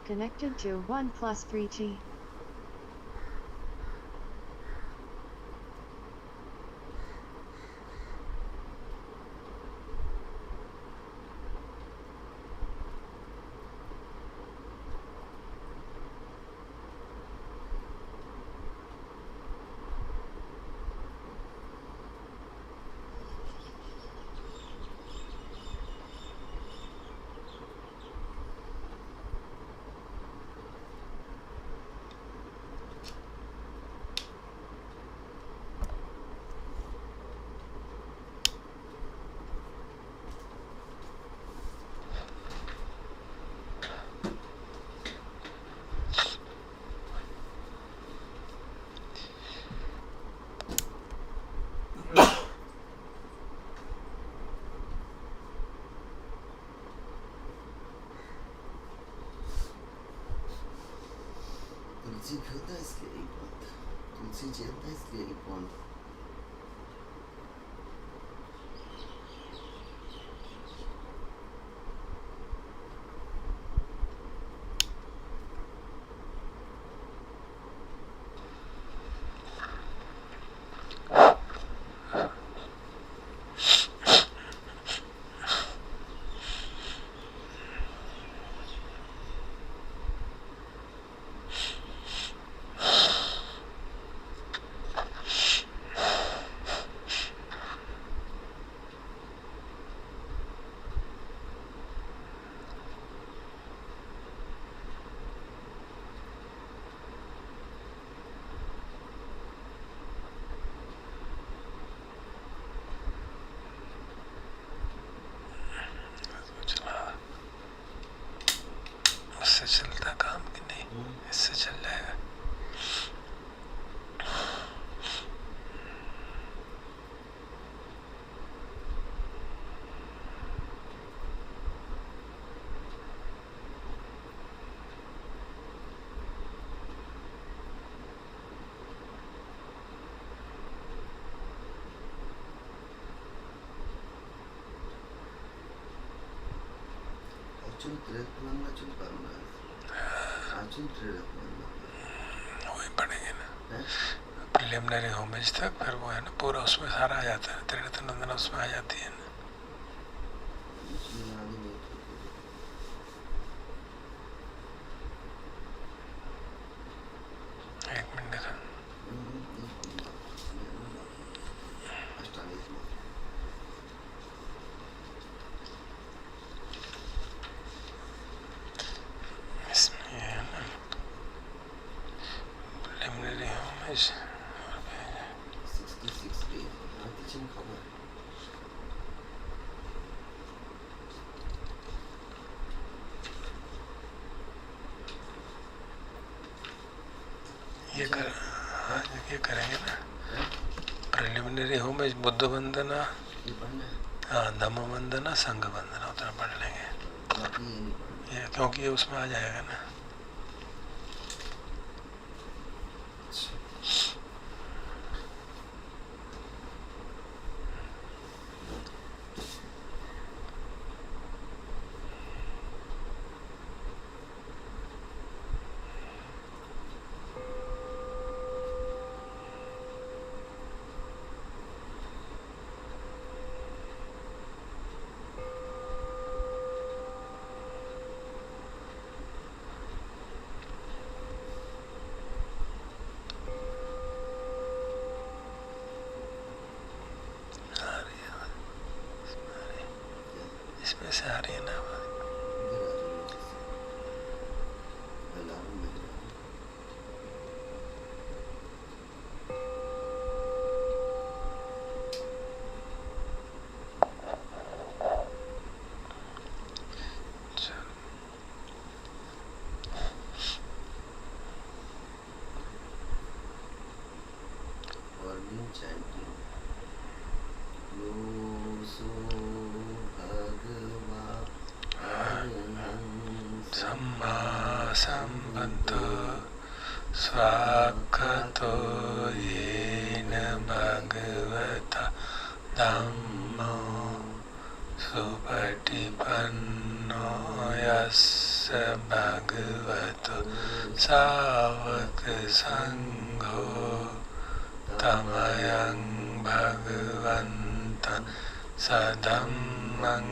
connected to OnePlus 3G. तुलसी भी होता है इसलिए एक बात, तुलसी जलता है इसलिए एक बात। इससे चलता काम कि नहीं? इससे चल जाएगा। वही पढ़ेंगे ना प्रिलिमिनरी होमेज तक, फिर वो है ना पूरा उसमें सारा आ जाता है, त्रिरत्न वंदना उसमें आ जाती है ना। एक मिनट देखा ये करेंगे ना प्रिलिमिनरी होमेज, बुद्ध वंदना, हाँ धम्म वंदना, संघ वंदना उतना पढ़ लेंगे ये, क्योंकि ये उसमें आ जाएगा ना। इसमें से आ रही है ना संबंध स्वागतो येन भगवता धम्मो सुपटिपन्नो यस्य भगवतो सावक संघो तमयं भगवन्तं सधम्मं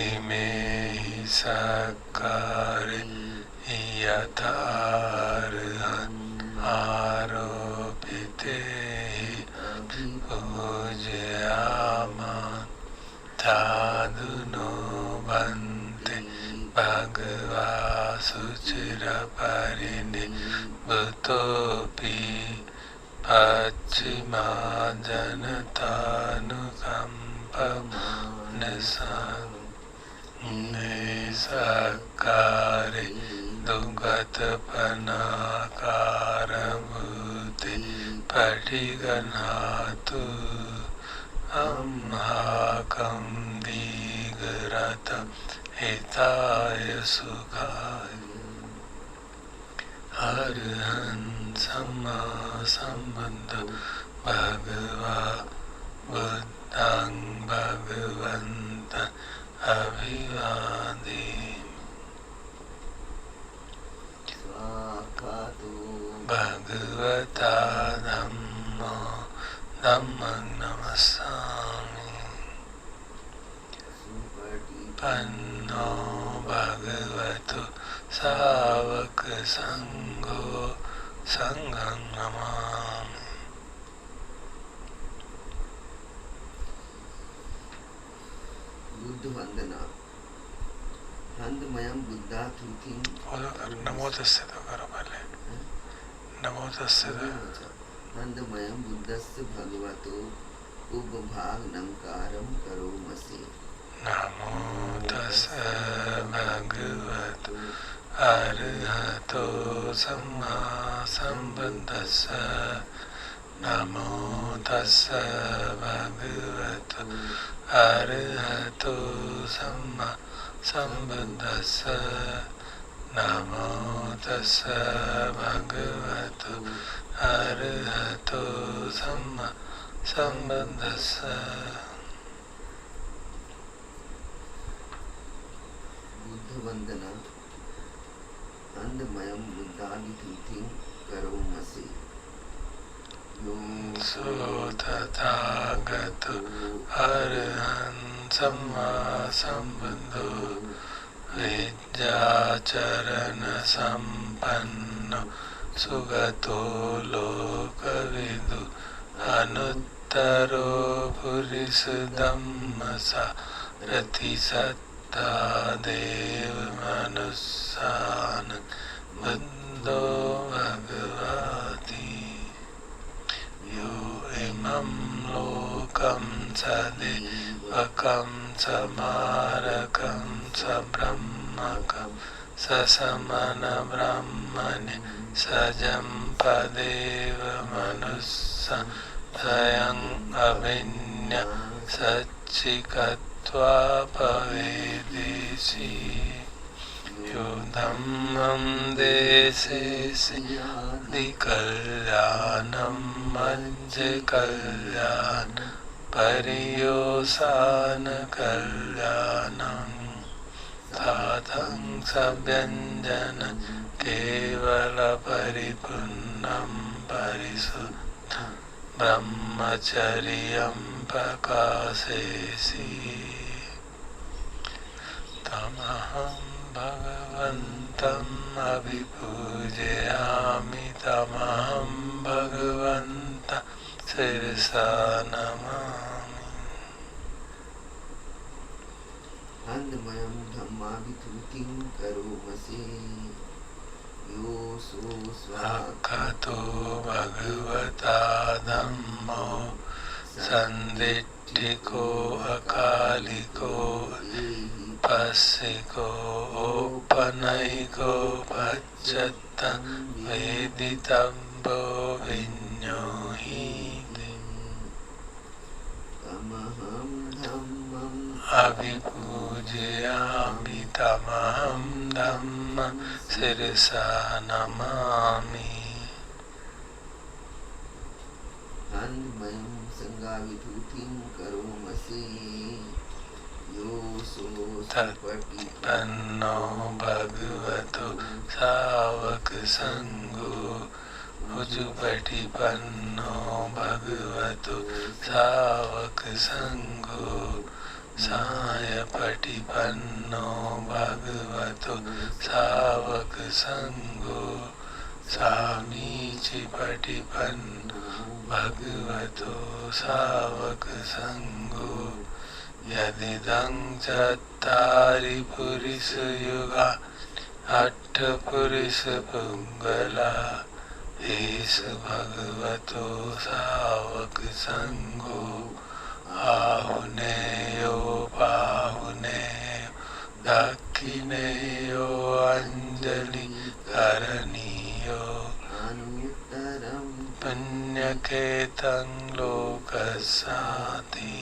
इमे हि सक्कारे यथार्हन् आरोपिते पूजयामः साधुनो भन्ते भगवा शुचिरपरिनिभृतोऽपि पश्चिमा जनतानुकम्पमानसान्निसक्कारे दुर्गतपनाकारभूते पटिगणातु अम्हाकं दीघरतं हिताय सुखाय अर्हन् सम्मा सम्बुद्धं भगवा बुद्धं भगवन्तं अभिवादेमि भगवता धम्मं नमस्सामि पन्नो भगवतो सावक संघो संघं नमामि। बुद्ध वंदना नंदमयं बुद्धा तुति नमो तस्से तो करो पहले नमो तस्से नंदमयं बुद्धस्य भगवतो उपभाग नमकारं करोमसि नमो तस्से भगवतो अरहतो सम्मा सम्बुद्धस्स नमो तस्से भगवतो अरहतो सम्मा सम्बुद्धस्स नमो तस्से भगवतो अरहतो सम्मा सम्बुद्धस्स। बुद्ध वंदना नंदमयं बुद्धादितीतिं करोमसि सो तथागतो अरहन् सम्मा सम्बुद्धो विद्याचरण संपन्नो सुगतो लोकविदु अनुत्तरो पुरुषधम्मसारथि सत्ता देव मनुस्सानं बुद्धो भगवति यो इमं लोकं सदेवकं समारकं सब्रह्मकं ससमनब्रह्मणि सजं पदेव मनुस्सं स्वयं अभिन्य सच्चिकत्वा भवेदिसि यो धम्मं देशेऽधिकल्याणं मज्जकल्याणं पर्योसानकल्याणं साधं सव्यञ्जनं केवलपरिपूर्णं परिशुद्धं ब्रह्मचर्यं प्रकाशेसि तमहं भगवन्तम् अभिपूजयामि तमहं भगवन्तं शिरसा नमामि। नंदमयं धम्मादितीतिं करोमसि यो सो स्वाखतो भगवता धम्मो सन्दिट्ठिको अकालिको पस्सिको ओपनैको पच्चत्तं वेदितव्यो विज्ञोहीते तमहं धम्मं अभिपूजयामि तमहं धम्मं शिरसा नमामि। नंदमयं संगाविभूतिं करोमसि यो सो तत्पन्नो भगवतो सावक संगो उजुपटिपन्नो भगवतो सावक संगो सायपटिपन्नो भगवतो सावक संगो सामीचिपटिपन्नो भगवतो सावक संगो यदिदं चत्तारि पुरुषयुगा अट्ठपुरुषपुङ्गला एषु भगवतो सावक संगो आहुनेयो पाहुनेयो दक्षिणेयो अंजलि करणीयो पुण्यकेतं लोकसाति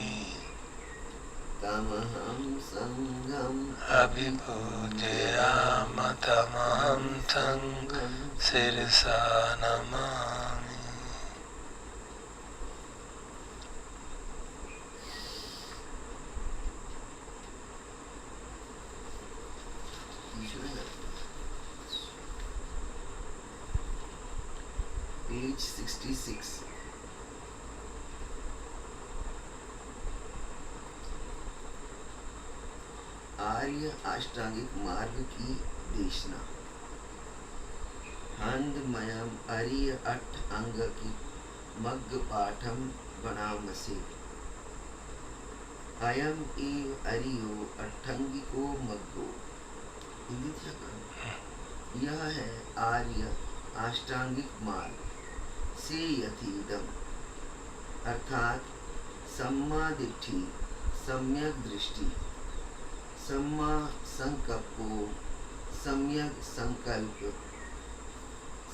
तमहं संगम अभिपूजयाम तमहं संगं शिरसा नमामि। Page 66. आर्य अष्टांगिक मार्ग की देशना। हंदमयम आर्य अठ अंग की मग्ग पाठम बनामसे। अयम एव अरियो अठंगिको मग्गो। यह है आर्य अष्टांगिक मार्ग से यथीदम अर्थात सम्मा दिट्ठी, सम्यक दृष्टि, सम्मा संकल्पो, सम्यक संकल्प,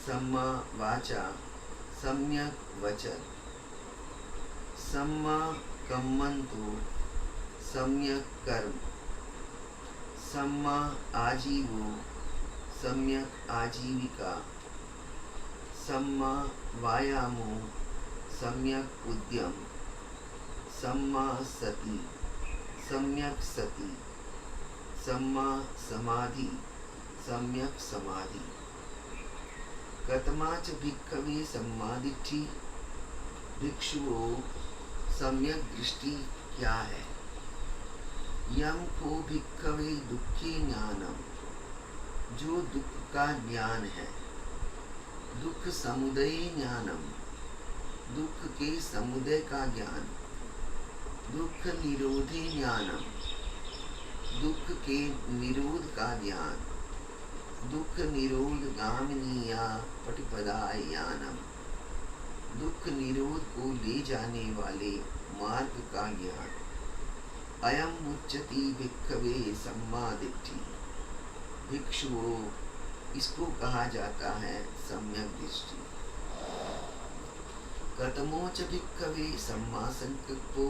सम्मा वाचा, सम्यक वचन, सम्मा कम्मंतो, सम्यक कर्म, सम्मा आजीवो, सम्यक आजीविका, सम्मा वायामो, सम्यक उद्यम, सम्मा सति, सम्यक सति, सम्मा समाधि, सम्यक समाधि। कतमाच भिक्खवे सम्मादिट्ठी। भिक्षुओं सम्यक दृष्टि क्या है? यम को भिक्खवे दुखे ज्ञानम, जो दुख का ज्ञान है। दुख समुदय ज्ञानम, दुख के समुदय का ज्ञान। दुख निरोधी ज्ञानम, दुख के निरोध का ज्ञान। दुख निरोध गामिनीया पटिपदायानम, दुख निरोध को ले जाने वाले मार्ग का ज्ञान। अयम उच्चति भिक्खवे सम्मादिट्ठी। भिक्षुओं इसको कहा जाता है सम्यक दृष्टि। कतमोच भिक्खवे सम्मा संकल्पो।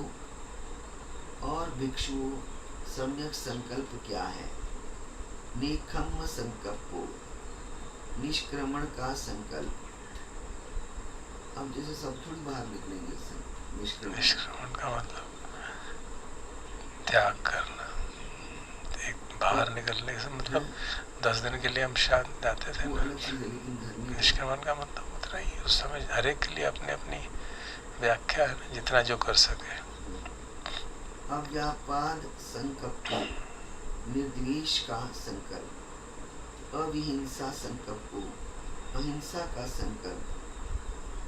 और भिक्षुओं सम्यक संकल्प क्या है? नेखम्म संकल्पो, निष्क्रमण का संकल्प। अब जैसे सब थोड़ी बाहर निकलेंगे। निष्क्रमण का मतलब त्याग करना। एक बाहर निकलने से मतलब 10 दिन के लिए हम शांत जाते थे ना। निष्क्रमण का मतलब उतना ही, उस समय हर एक के लिए अपनी अपनी व्याख्या है ना, जितना जो कर सके। अव्यापाद संकल्प, निर्द्वेष का संकल्प। अविहिंसा संकल्प, अहिंसा का संकल्प।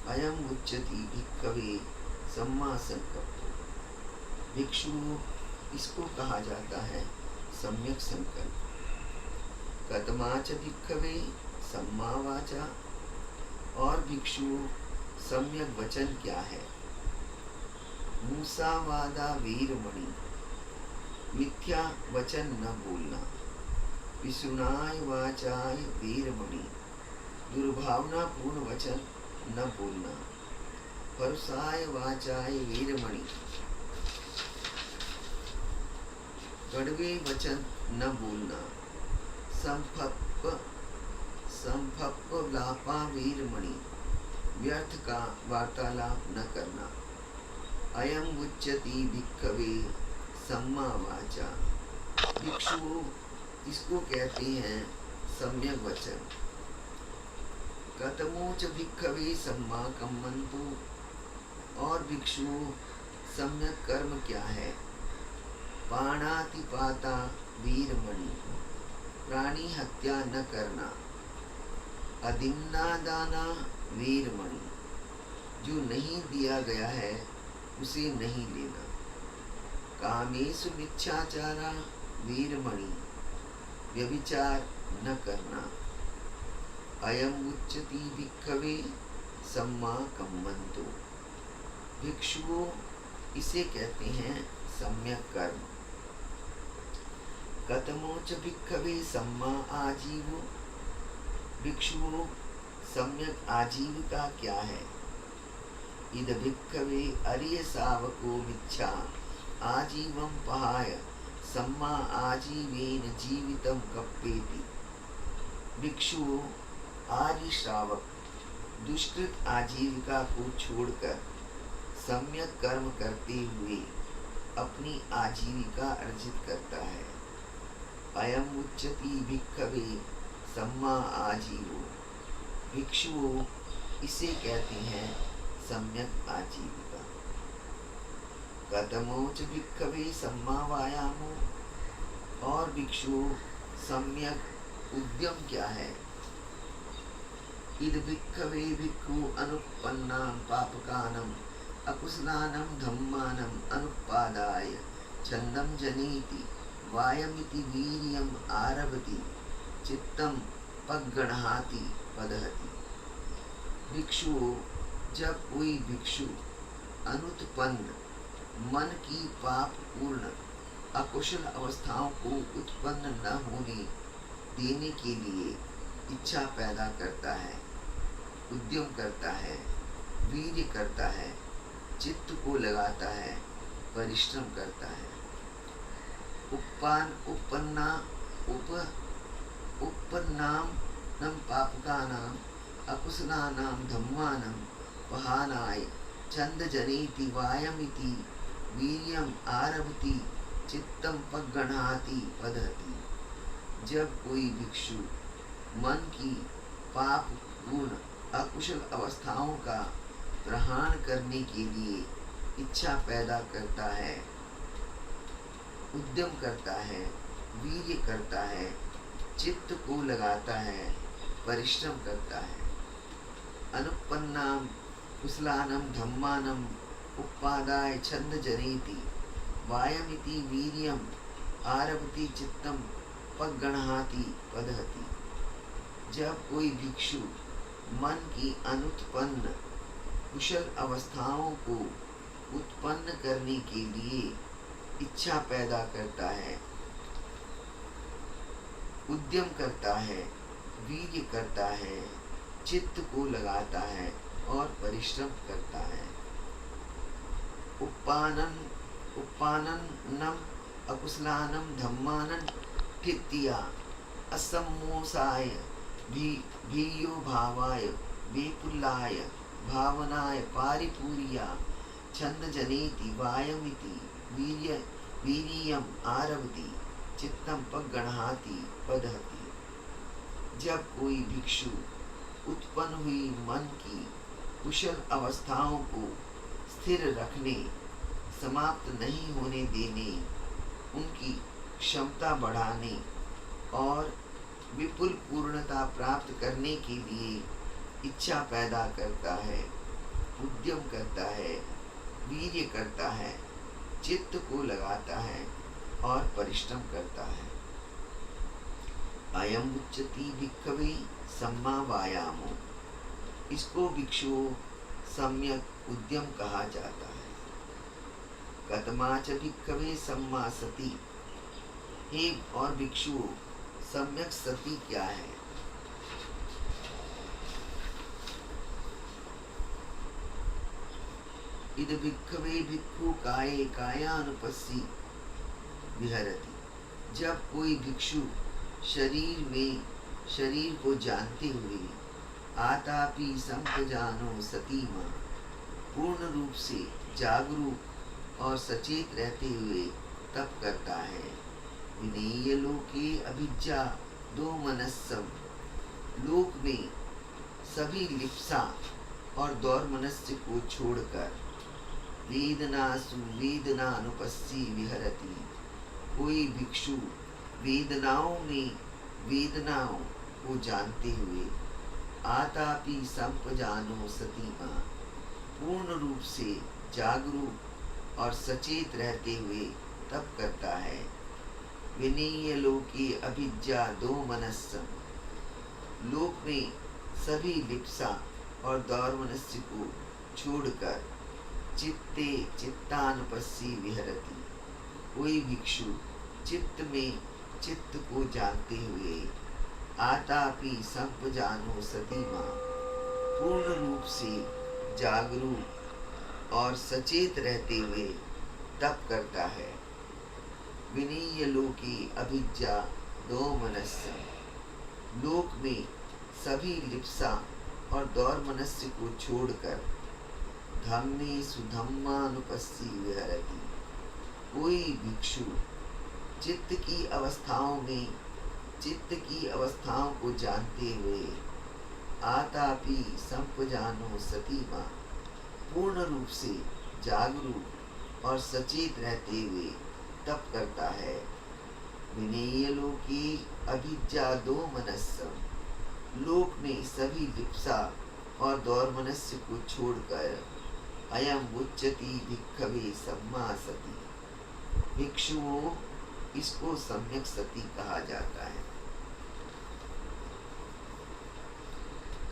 अयम उच्चति भिक्खवे सम्मा संकल्प। भिक्षुओं इसको कहा जाता है सम्यक संकल्प। कतमाच भिक्खवे सम्मा वाचा। और भिक्षुओं सम्यक वचन क्या है? मूसावादा वीरमणि, मिथ्या वचन न बोलना। विसुनाय वाचाय वीरमणि, दुर्भावना पूर्ण वचन न बोलना। परुषाय वाचाय वीरमणि, कड़वे वचन न बोलना। संभप लापा वीरमणि, व्यर्थ का वार्तालाप न करना। अयम उच्चति भिक्खवे सम्मा वाचा। भिक्षु इसको कहते हैं सम्यक वचन। कतमोच भिक्खवे सम्मा कम्मन्तु, और भिक्षु सम्यक कर्म क्या है? पाणातिपाता वीरमणि, प्राणी हत्या न करना। अदिन्ना दाना वीरमणि, जो नहीं दिया गया है उसे नहीं लेना। कामेषु मिच्छाचारा वीरमणि, व्यभिचार न करना। अयम उच्यति भिक्खवे सम्मा कम्मन्तु, भिक्षुओं इसे कहते हैं सम्यक कर्म। कतमोच भिक्खवे सम्मा आजीवो, भिक्षुओं सम्यक आजीविका क्या है? इद भिक्खवे अरिय सावको मिच्छा आजीवम पहाय सम्मा आजीवेन जीवितम कप्पेति। भिक्षुओं आर्य श्रावक दुष्कृत आजीविका को छोड़कर सम्यक कर्म करते हुए अपनी आजीविका अर्जित करता है। अयम उच्यति भिक्खवे सम्मा आजीवो, भिक्षुओं इसे कहते हैं सम्यक आजीविका। कतमोच भिक्खवे सम्मा वायामो, और भिक्षुओं सम्यक उद्यम क्या है? इद भिक्खवे भिक्खु अनुपन्नाम पापकानम अकुशलानम धम्मानम अनुपादाय छन्दम जनेति वायमिति वीर्यम आरभति चित्तम पगणहाति पदहति। भिक्षुओं, जब कोई भिक्षु अनुत्पन्न मन की पाप पूर्ण अकुशल अवस्थाओं को उत्पन्न न होने देने के लिए इच्छा पैदा करता है, उद्यम करता है, वीर्य करता है, चित्त को लगाता है, परिश्रम करता है। उपन्नाम नम पापकानाम अकुशलानाम धम्मानम पहानाय छंद जनेति वायमिति वीर्यम आरभति चित्तम पगणहाति पदहति। जब कोई भिक्षु मन की पाप पूर्ण अकुशल अवस्थाओं का ग्रहण करने के लिए इच्छा पैदा करता है, उद्यम करता है, वीर्य करता है, चित्त को लगाता है, परिश्रम करता है। अनुपन्नाम कुशलानम धम्मानम उपादाय छंद जनेति वायमिति वीर्यम आरभति चित्तम पगणहाति पदहति। जब कोई भिक्षु मन की अनुत्पन्न कुशल अवस्थाओं को उत्पन्न करने के लिए इच्छा पैदा करता है, उद्यम करता है, वीर्य करता है, चित्त को लगाता है और परिश्रम करता है। उपाननम अकुशलानम धम्मानन ठित्तिया असम्मोसाय भीयो भावाय वेपुल्लाय भावनाय पारिपूर्या छंद जनेति वायमिति वीर्यम आरभति चित्तम पगणहाति पदहति। जब कोई भिक्षु उत्पन्न हुई मन की कुशल अवस्थाओं को स्थिर रखने, समाप्त नहीं होने देने, उनकी क्षमता बढ़ाने और विपुल पूर्णता प्राप्त करने के लिए इच्छा पैदा करता है, उद्यम करता है, वीर्य करता है, चित्त को लगाता है और परिश्रम करता है। अयम उच्यति भिक्खवे सम्मा वायामो, इसको भिक्षु सम्यक उद्यम कहा जाता है। कतमाच भिक्खवे सम्मा सती, हे और भिक्षु सम्यक सती क्या है? इद भिक्खवे भिक्खु काये कायानुपस्सी विहरति। जब कोई भिक्षु शरीर में शरीर को जानते हुए आतापि संपजानो सतीमा, पूर्ण रूप से जागरूक और सचेत रहते हुए तप करता है। विनेय लोके अभिज्ञा दो मनस्सम, लोक में सभी लिप्सा और दौर्मनस्य को छोड़कर वेदनासु वेदनानुपस्सी विहरति, कोई भिक्षु वेदनाओं में वेदनाओं को जानते हुए आतापि संपजानो सतीमा, पूर्ण रूप से जागरूक और सचेत रहते हुए तप करता है। विनीय लोके अभिज्ञा दो मनस्सम, लोक में सभी लिप्सा और दौर्मनस्य को छोड़कर चित्ते चित्तानुपस्सी विहरति, कोई भिक्षु चित्त में चित्त को जानते हुए आतापि संपजानो सतीमा, पूर्ण रूप से जागरूक और सचेत रहते हुए तप करता है। विनीय लोके अभिज्ञा दो मनस्सम, लोक में सभी लिप्सा और दौर्मनस्य को छोड़कर धम्मे सुधम्मानुपस्सी विहरति, कोई भिक्षु चित्त की अवस्थाओं में चित्त की अवस्थाओं को जानते हुए आतापि संपजानो सतीमा, पूर्ण रूप से जागरूक और सचेत रहते हुए तप करता है। विनेय लोके अभिज्ञा दो मनस्सम, लोक में सभी लिप्सा और दौर्मनस्य को छोड़कर अयम उच्चति भिक्खवे सम्मा सती, भिक्षुओं इसको सम्यक सती कहा जाता है।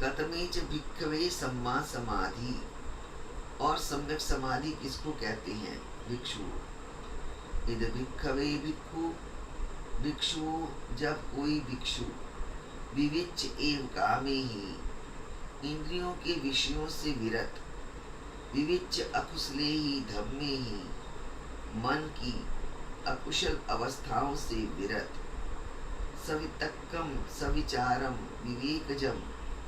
कतमेच भिक्खवे सम्मा समाधि, और सम्यक समाधि किसको कहते हैं? भिक्षु। इद भिक्खवे भिक्खु, भिक्षु जब कोई भिक्षु विविच्च एव कामे ही, इंद्रियों के विषयों से विरत, विविच्च अकुशले ही धम्मे ही, मन की अकुशल अवस्थाओं से विरत, सवितक्कम सविचारम विवेकजम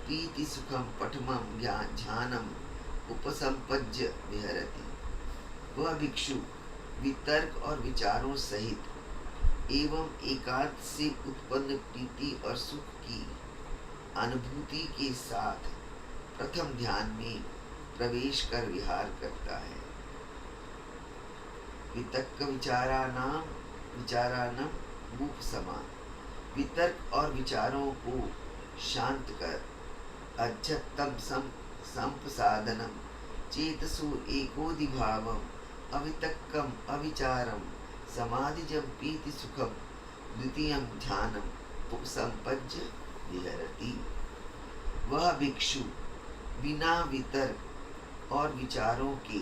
पीति सुखम पठमम ध्यानम उपसंपज्य विहरति, वह भिक्षु वितर्क और विचारों सहित एवं एकांत से उत्पन्न प्रीति और सुख की अनुभूति के साथ प्रथम ध्यान में प्रवेश कर विहार करता है। वितक्क विचारानम उपसमा, वितर्क और विचारों को शांत कर अध्यत्तम संपसादनम चेतसु एकोदिभावम अवितक्कम अविचारम समाधिजम पीति सुखम द्वितीयम ध्यानम उपसंपज्य विहरति, वह भिक्षु बिना वितर्क और विचारों के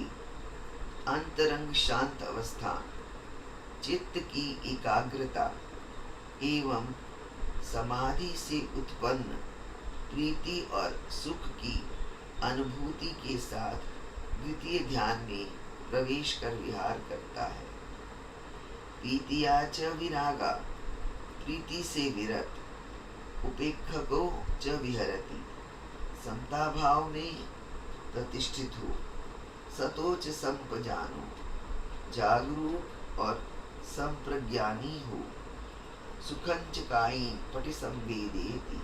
अंतरंग शांत अवस्था, चित्त की एकाग्रता एवं समाधि से उत्पन्न प्रीति और सुख की अनुभूति के साथ द्वितीय ध्यान में प्रवेश कर विहार करता है। प्रीतिया च विरागा, प्रीति से विरत, उपेक्षको च विहरति, समता भाव में प्रतिष्ठित हो, सतोच संपजानो, जागरूक और संप्रज्ञानी हो, सुखंच कायी पटि संवेदेति,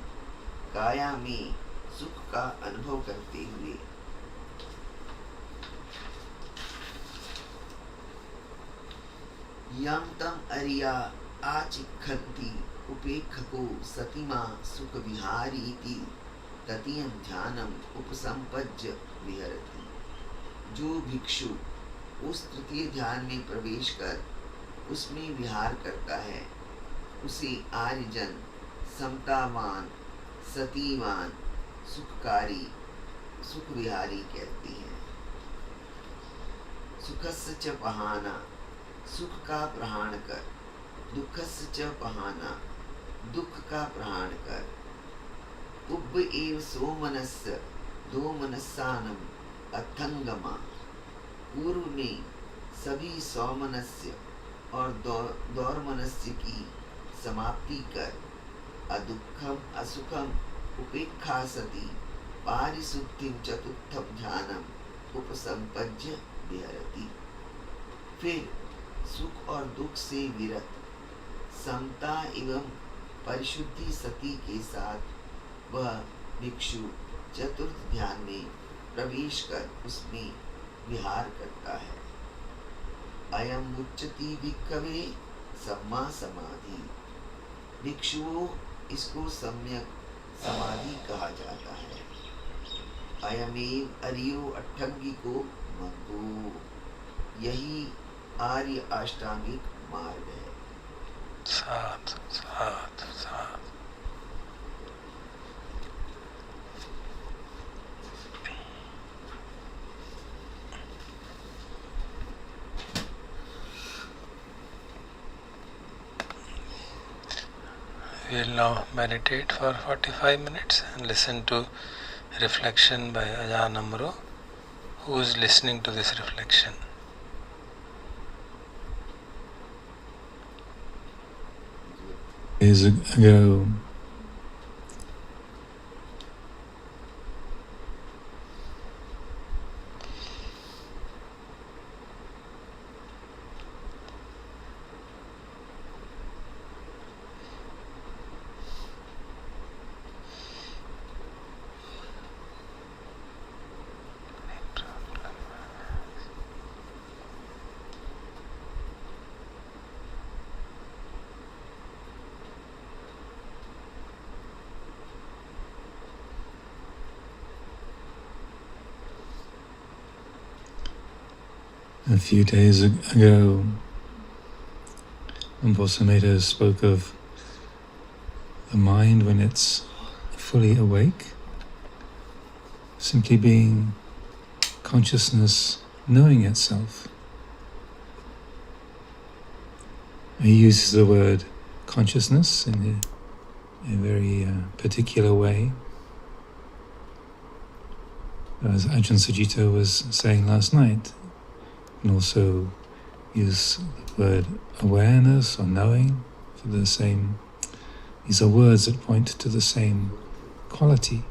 काया में सुख का अनुभव करते हुए। यम तम अरिया आचिखन्ति उपेक्षको सतिमा सुख विहारीति ततीयं ध्यानम उपसंपज्य विहरति, जो भिक्षु उस तृतीय ध्यान में प्रवेश कर उसमें विहार करता है, उसे आर्यजन समतावान सतीवान सुखकारी सुख विहारी कहते हैं। सुखस्य च पहाना, सुख का प्रहाण कर, दुखस्य च पहाना, दुख का प्रहाण कर, उब एव सोमनस्य दो मनस्सानम अथंगमा, पूर्व में सभी सौमनस्य और दौर्मनस्य की समाप्ति कर, अदुखम असुखम उपेक्षा सती पारिशुद्धिम चतुर्थम ध्यानम उपसंपज्य विहरति, फिर सुख और दुख से विरत समता एवं परिशुद्धि सती के साथ वह भिक्षु चतुर्थ ध्यान में प्रवेश कर उसमें विहार करता है। अयम उच्चति भिक्खवे सम्मा समाधि। भिक्षुओं, इसको सम्यक समाधि कहा जाता है। अयमेव अरियो अट्ठंगिको मंगो। यही आर्य अष्टांगिक मार्ग है। साथ साथ साथ। We'll now meditate for 45 minutes and listen to reflection by Ajahn Amaro, who is listening to this reflection. Days ago, a few days ago, Ambosameda spoke of the mind when it's fully awake, simply being consciousness knowing itself. He uses the word consciousness in a very particular way. As Ajahn Sujito was saying last night, and also use the word awareness or knowing for the same. These are words that point to the same quality.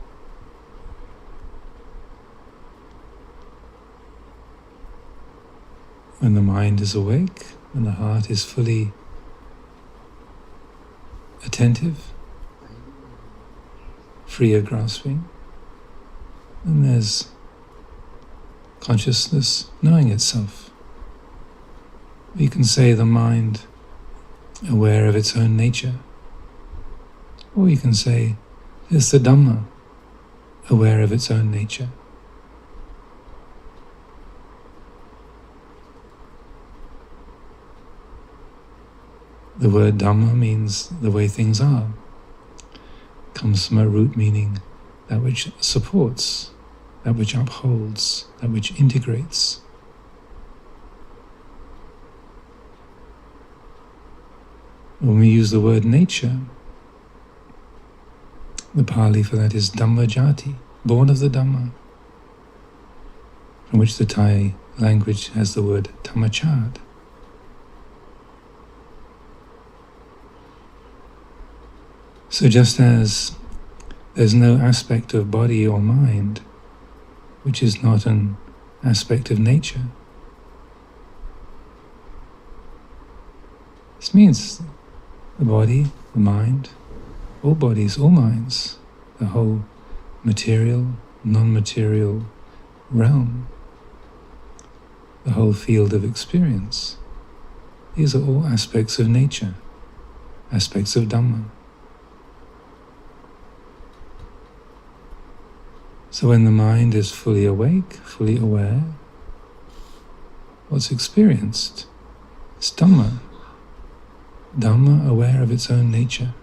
When the mind is awake, when the heart is fully attentive, free of grasping, then there's consciousness knowing itself. You can say the mind aware of its own nature, or you can say it's the Dhamma aware of its own nature. The word Dhamma means the way things are. It comes from a root meaning that which supports, that which upholds, that which integrates. When we use the word nature, the Pali for that is Dhamma Jati, born of the Dhamma, from which the Thai language has the word Dhammachad. So just as there's no aspect of body or mind which is not an aspect of nature, this means the body, the mind, all bodies, all minds, the whole material, non-material realm, the whole field of experience. These are all aspects of nature, aspects of Dhamma. So when the mind is fully awake, fully aware, what's experienced? It's Dhamma. Dhamma aware of its own nature.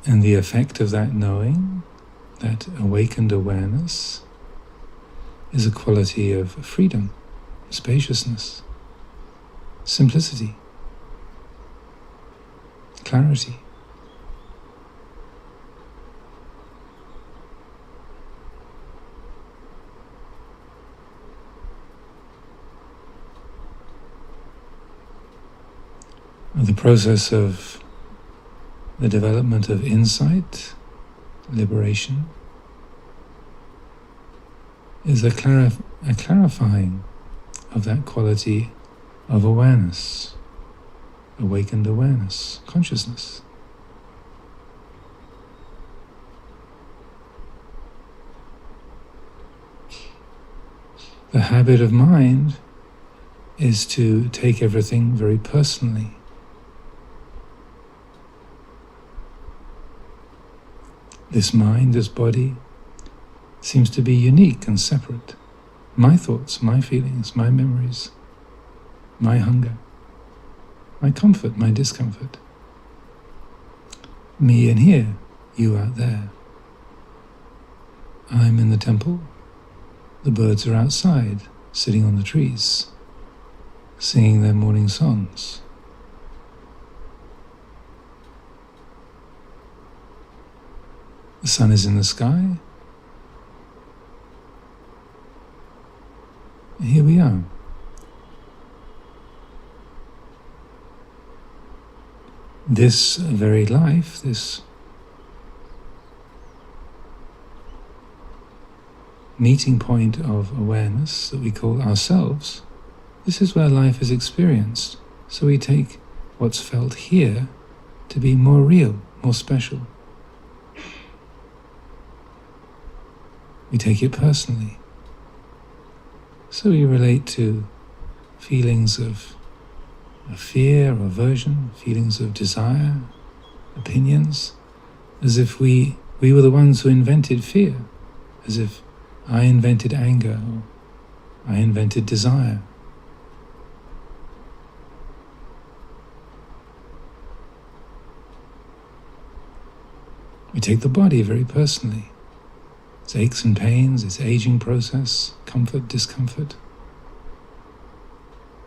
And the effect of that knowing, that awakened awareness, is a quality of freedom, spaciousness, simplicity, clarity. The process of the development of insight, liberation, is a clarifying of that quality of awareness, awakened awareness, consciousness. The habit of mind is to take everything very personally. This mind, this body, seems to be unique and separate. My thoughts, my feelings, my memories, my hunger, my comfort, my discomfort. Me in here, you out there. I'm in the temple. The birds are outside, sitting on the trees, singing their morning songs. The sun is in the sky. Here we are. This very life, this meeting point of awareness that we call ourselves, this is where life is experienced. So we take what's felt here to be more real, more special. We take it personally. So we relate to feelings of fear, aversion, feelings of desire, opinions, as if we were the ones who invented fear, as if I invented anger, or I invented desire. We take the body very personally. Its aches and pains, its aging process, comfort, discomfort.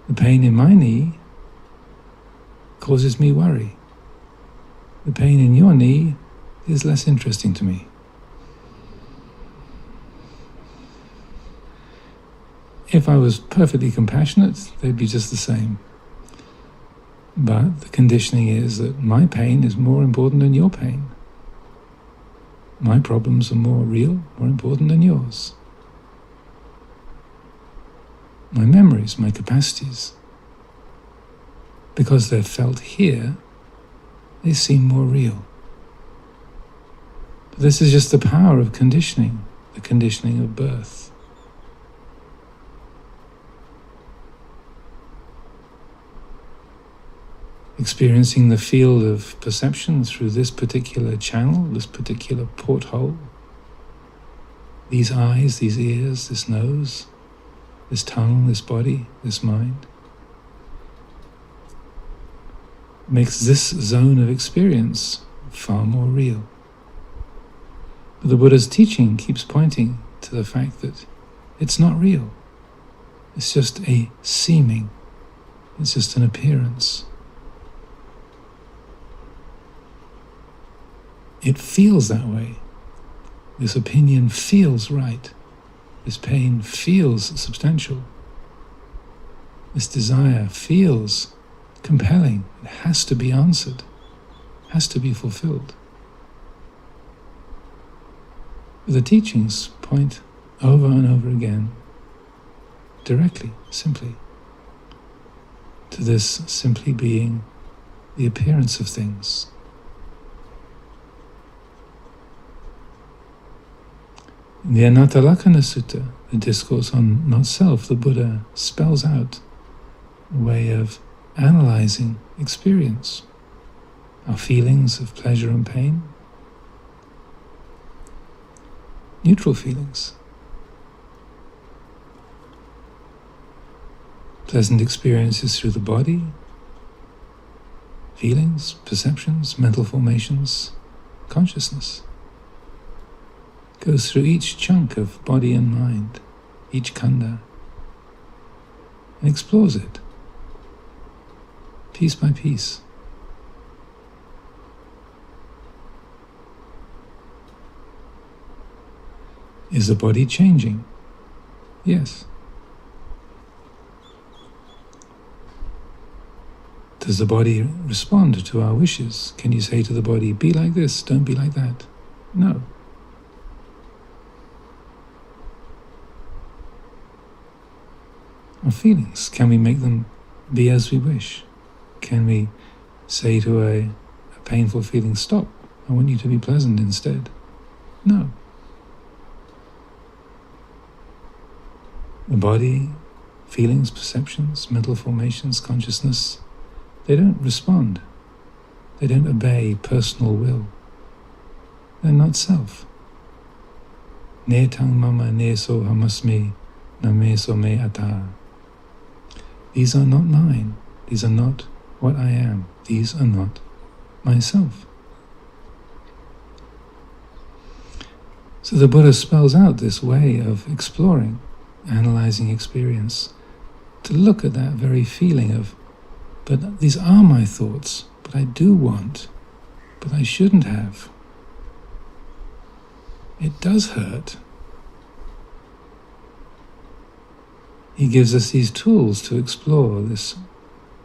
The pain in my knee causes me worry. The pain in your knee is less interesting to me. If I was perfectly compassionate, they'd be just the same. But the conditioning is that my pain is more important than your pain. My problems are more real, more important than yours. My memories, my capacities, because they're felt here, they seem more real. But this is just the power of conditioning, the conditioning of birth. Experiencing the field of perception through this particular channel, this particular porthole, these eyes, these ears, this nose, this tongue, this body, this mind, makes this zone of experience far more real. But the Buddha's teaching keeps pointing to the fact that it's not real. It's just a seeming. It's just an appearance. It feels that way. This opinion feels right. This pain feels substantial. This desire feels compelling. It has to be answered, has to be fulfilled. The teachings point over and over again, directly, simply, to this simply being the appearance of things. In the Anattalakkana Sutta, the discourse on not-self, the Buddha spells out a way of analyzing experience, our feelings of pleasure and pain, neutral feelings, pleasant experiences through the body, feelings, perceptions, mental formations, consciousness. Goes through each chunk of body and mind, each khanda, and explores it, piece by piece. Is the body changing? Yes. Does the body respond to our wishes? Can you say to the body, be like this, don't be like that? No. of feelings? Can we make them be as we wish? Can we say to a painful feeling, stop, I want you to be pleasant instead? No. The body, feelings, perceptions, mental formations, consciousness, they don't respond. They don't obey personal will. They're not self. Ne tang mama ne so hamasmi na me so me ata. These are not mine. These are not what I am. These are not myself. So the Buddha spells out this way of exploring, analyzing experience, to look at that very feeling of, but these are my thoughts, but I do want, but I shouldn't have. It does hurt. He gives us these tools to explore this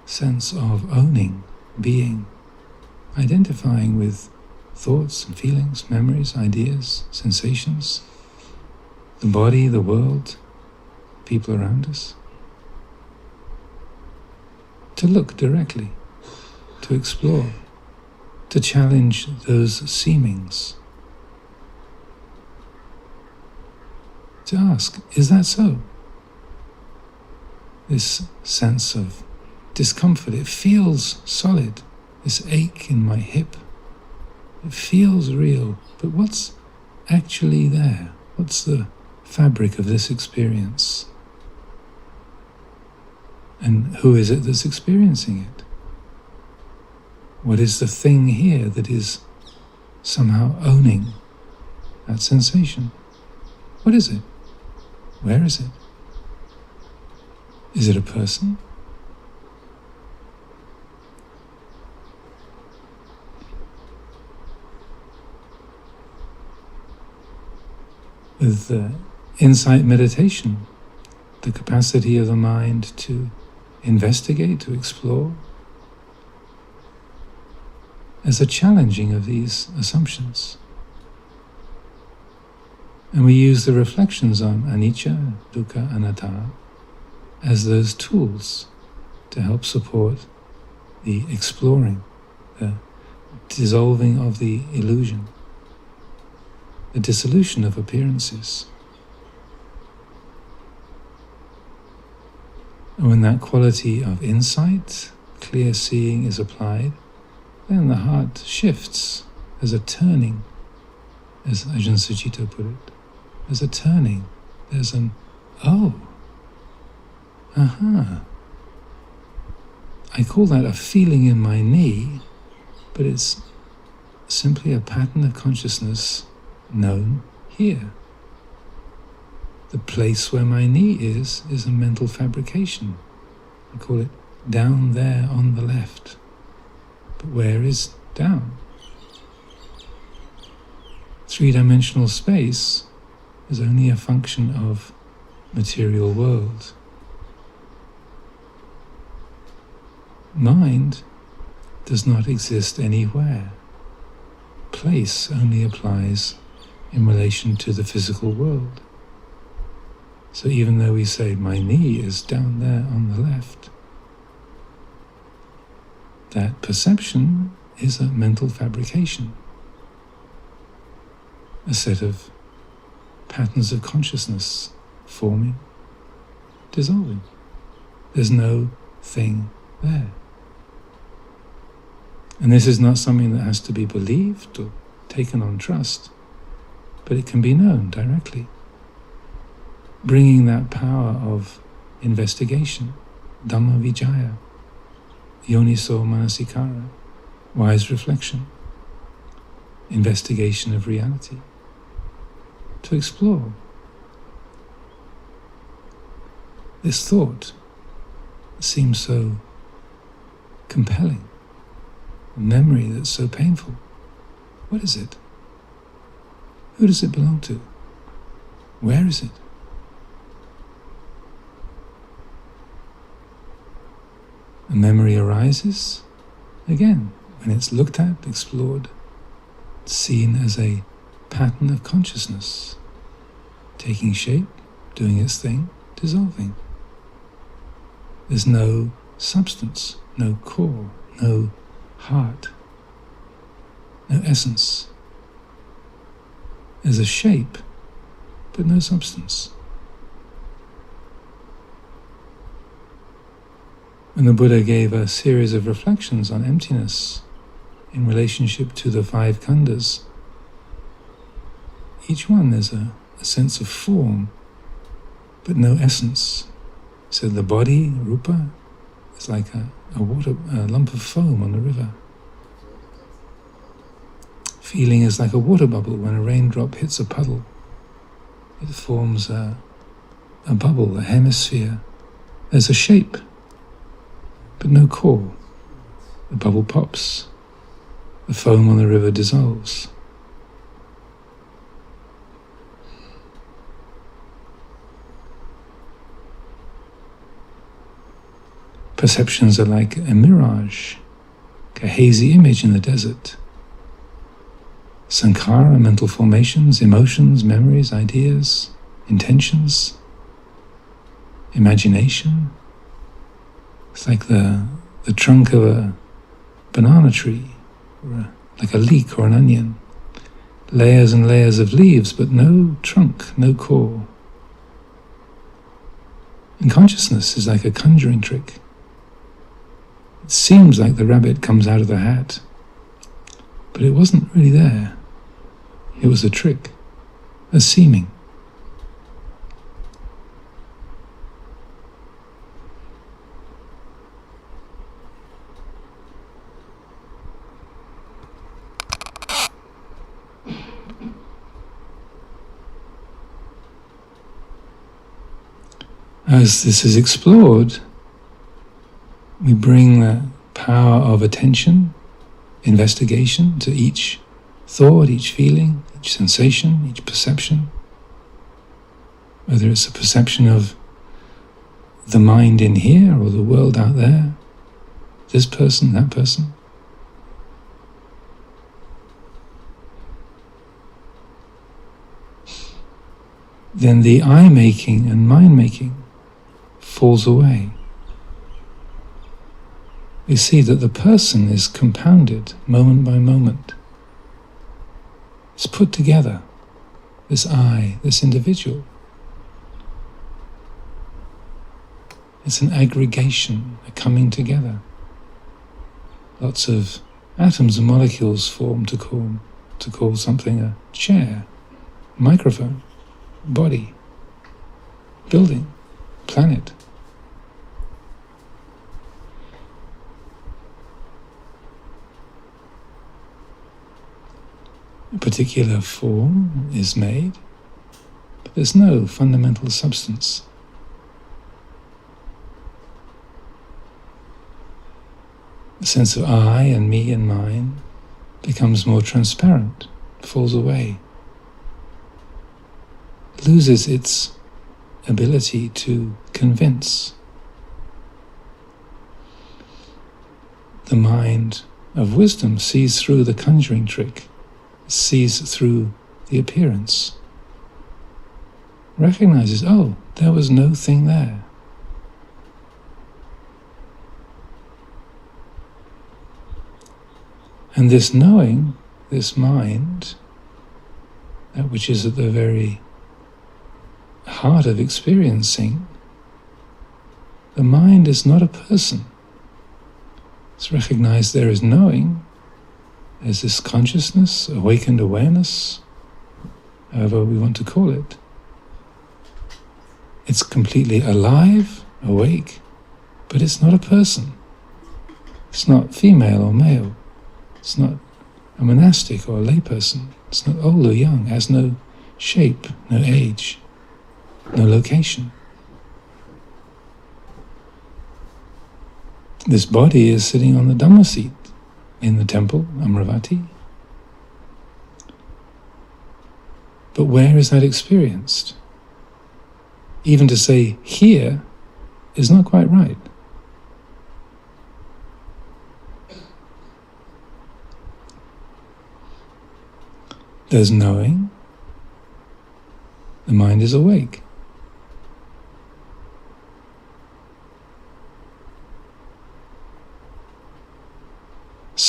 sense of owning, being, identifying with thoughts and feelings, memories, ideas, sensations, the body, the world, people around us. To look directly, to explore, to challenge those seemings. To ask, is that so? This sense of discomfort, it feels solid, this ache in my hip, it feels real, but what's actually there? What's the fabric of this experience? And who is it that's experiencing it? What is the thing here that is somehow owning that sensation? What is it? Where is it? Is it a person? With insight meditation, the capacity of the mind to investigate, to explore, as a challenging of these assumptions. And we use the reflections on anicca, dukkha, anatta as those tools to help support the exploring, the dissolving of the illusion, the dissolution of appearances. And when that quality of insight, clear seeing is applied, then the heart shifts. There's a turning, as Ajahn Sucitto put it. There's a turning. There's an, oh, aha. I call that a feeling in my knee, but it's simply a pattern of consciousness known here. The place where my knee is a mental fabrication. I call it down there on the left. But where is down? Three-dimensional space is only a function of material world. Mind does not exist anywhere. Place only applies in relation to the physical world. So even though we say my knee is down there on the left, that perception is a mental fabrication, a set of patterns of consciousness forming, dissolving. There's no thing there. And this is not something that has to be believed or taken on trust, but it can be known directly. Bringing that power of investigation, Dhamma Vijaya, Yoniso Manasikara, wise reflection, investigation of reality, to explore. This thought seems so compelling, a memory that's so painful. What is it? Who does it belong to? Where is it? A memory arises, again, when it's looked at, explored, seen as a pattern of consciousness, taking shape, doing its thing, dissolving. There's no substance, no core, no heart, no essence. There's a shape, but no substance. And the Buddha gave a series of reflections on emptiness in relationship to the 5 khandhas. Each one there's a sense of form, but no essence. So the body, rupa, is like a lump of foam on the river. Feeling is like a water bubble when a raindrop hits a puddle. It forms a bubble, a hemisphere. There's a shape, but no core. The bubble pops. The foam on the river dissolves. Perceptions are like a mirage, like a hazy image in the desert. Sankhara, mental formations, emotions, memories, ideas, intentions, imagination. It's like the trunk of a banana tree, or like a leek or an onion. Layers and layers of leaves, but no trunk, no core. And consciousness is like a conjuring trick. It seems like the rabbit comes out of the hat, but it wasn't really there. It was a trick, a seeming. As this is explored, we bring the power of attention, investigation to each thought, each feeling, each sensation, each perception. Whether it's a perception of the mind in here or the world out there, this person, that person. Then the I-making and mind-making falls away. We see that the person is compounded moment by moment. It's put together, this I, this individual. It's an aggregation, a coming together. Lots of atoms and molecules form to call something a chair, microphone, body, building, planet. A particular form is made, but there's no fundamental substance. The sense of I and me and mine becomes more transparent, falls away, loses its ability to convince. The mind of wisdom sees through the conjuring trick, sees through the appearance, recognizes, oh, there was no thing there. And this knowing, this mind, that which is at the very heart of experiencing, the mind is not a person. It's recognized there is knowing, there's this consciousness, awakened awareness, however we want to call it. It's completely alive, awake, but it's not a person. It's not female or male. It's not a monastic or a layperson. It's not old or young. It has no shape, no age, no location. This body is sitting on the Dhamma seat in the temple, Amravati. But where is that experienced? Even to say here is not quite right. There's knowing. The mind is awake.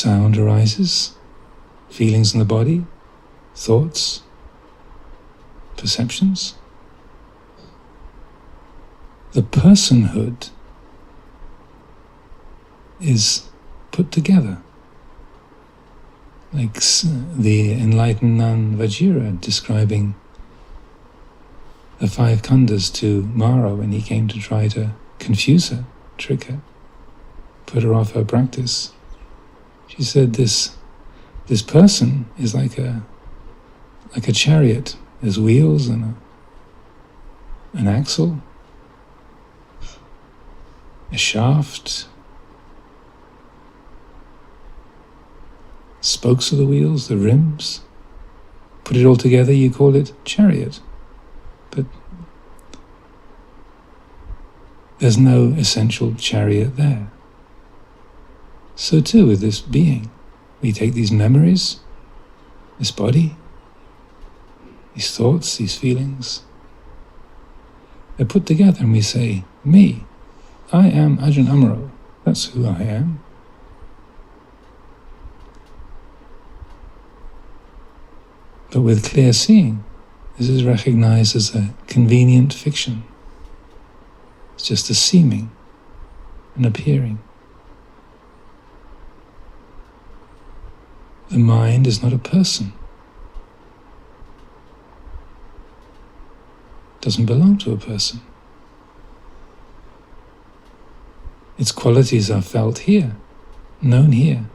sound arises, feelings in the body, thoughts, perceptions. The personhood is put together, like the enlightened nun Vajira describing the 5 khandhas to Mara when he came to try to confuse her, trick her, put her off her practice. She said this person is like a chariot. There's wheels and an axle, a shaft, spokes of the wheels, the rims. Put it all together, you call it chariot. But there's no essential chariot there. So too with this being. We take these memories, this body, these thoughts, these feelings. They're put together and we say, me, I am Ajahn Amaro. That's who I am. But with clear seeing, this is recognized as a convenient fiction. It's just a seeming, an appearing. The mind is not a person. It doesn't belong to a person. Its qualities are felt here, known here,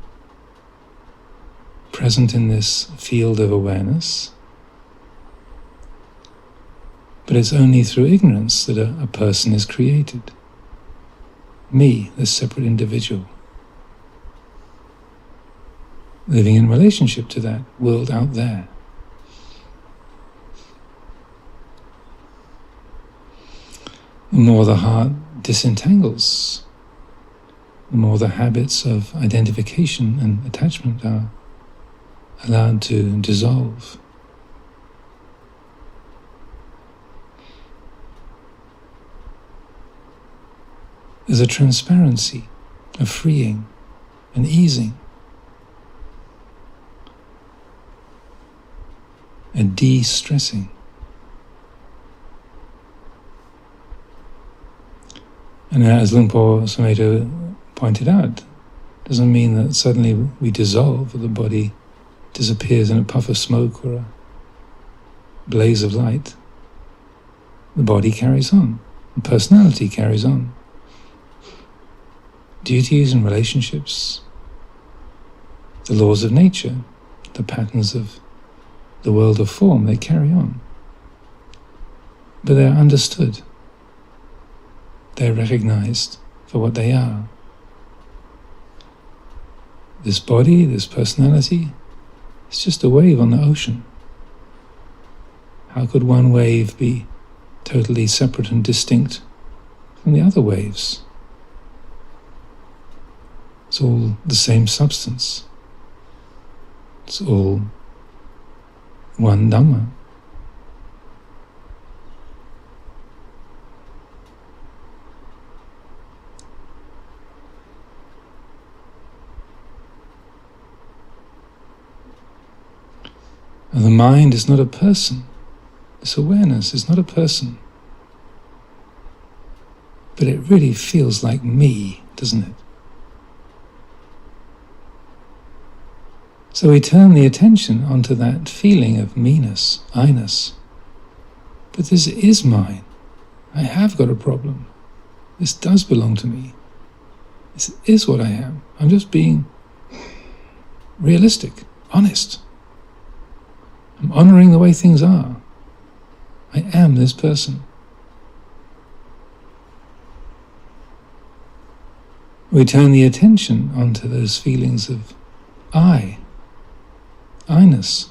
present in this field of awareness. But it's only through ignorance that a person is created. Me, this separate individual, living in relationship to that world out there. The more the heart disentangles, the more the habits of identification and attachment are allowed to dissolve. There's a transparency, a freeing, an easing, a de-stressing. And as Luang Por Sumedho pointed out, doesn't mean that suddenly we dissolve or the body disappears in a puff of smoke or a blaze of light. The body carries on, the personality carries on. Duties and relationships, the laws of nature, the patterns of the world of form, they carry on. But they're understood. They're recognized for what they are. This body, this personality, it's just a wave on the ocean. How could one wave be totally separate and distinct from the other waves? It's all the same substance. It's all one Dhamma. And the mind is not a person. This awareness is not a person. But it really feels like me, doesn't it? So we turn the attention onto that feeling of me-ness, I-ness. But this is mine. I have got a problem. This does belong to me. This is what I am. I'm just being realistic, honest. I'm honoring the way things are. I am this person. We turn the attention onto those feelings of I-ness,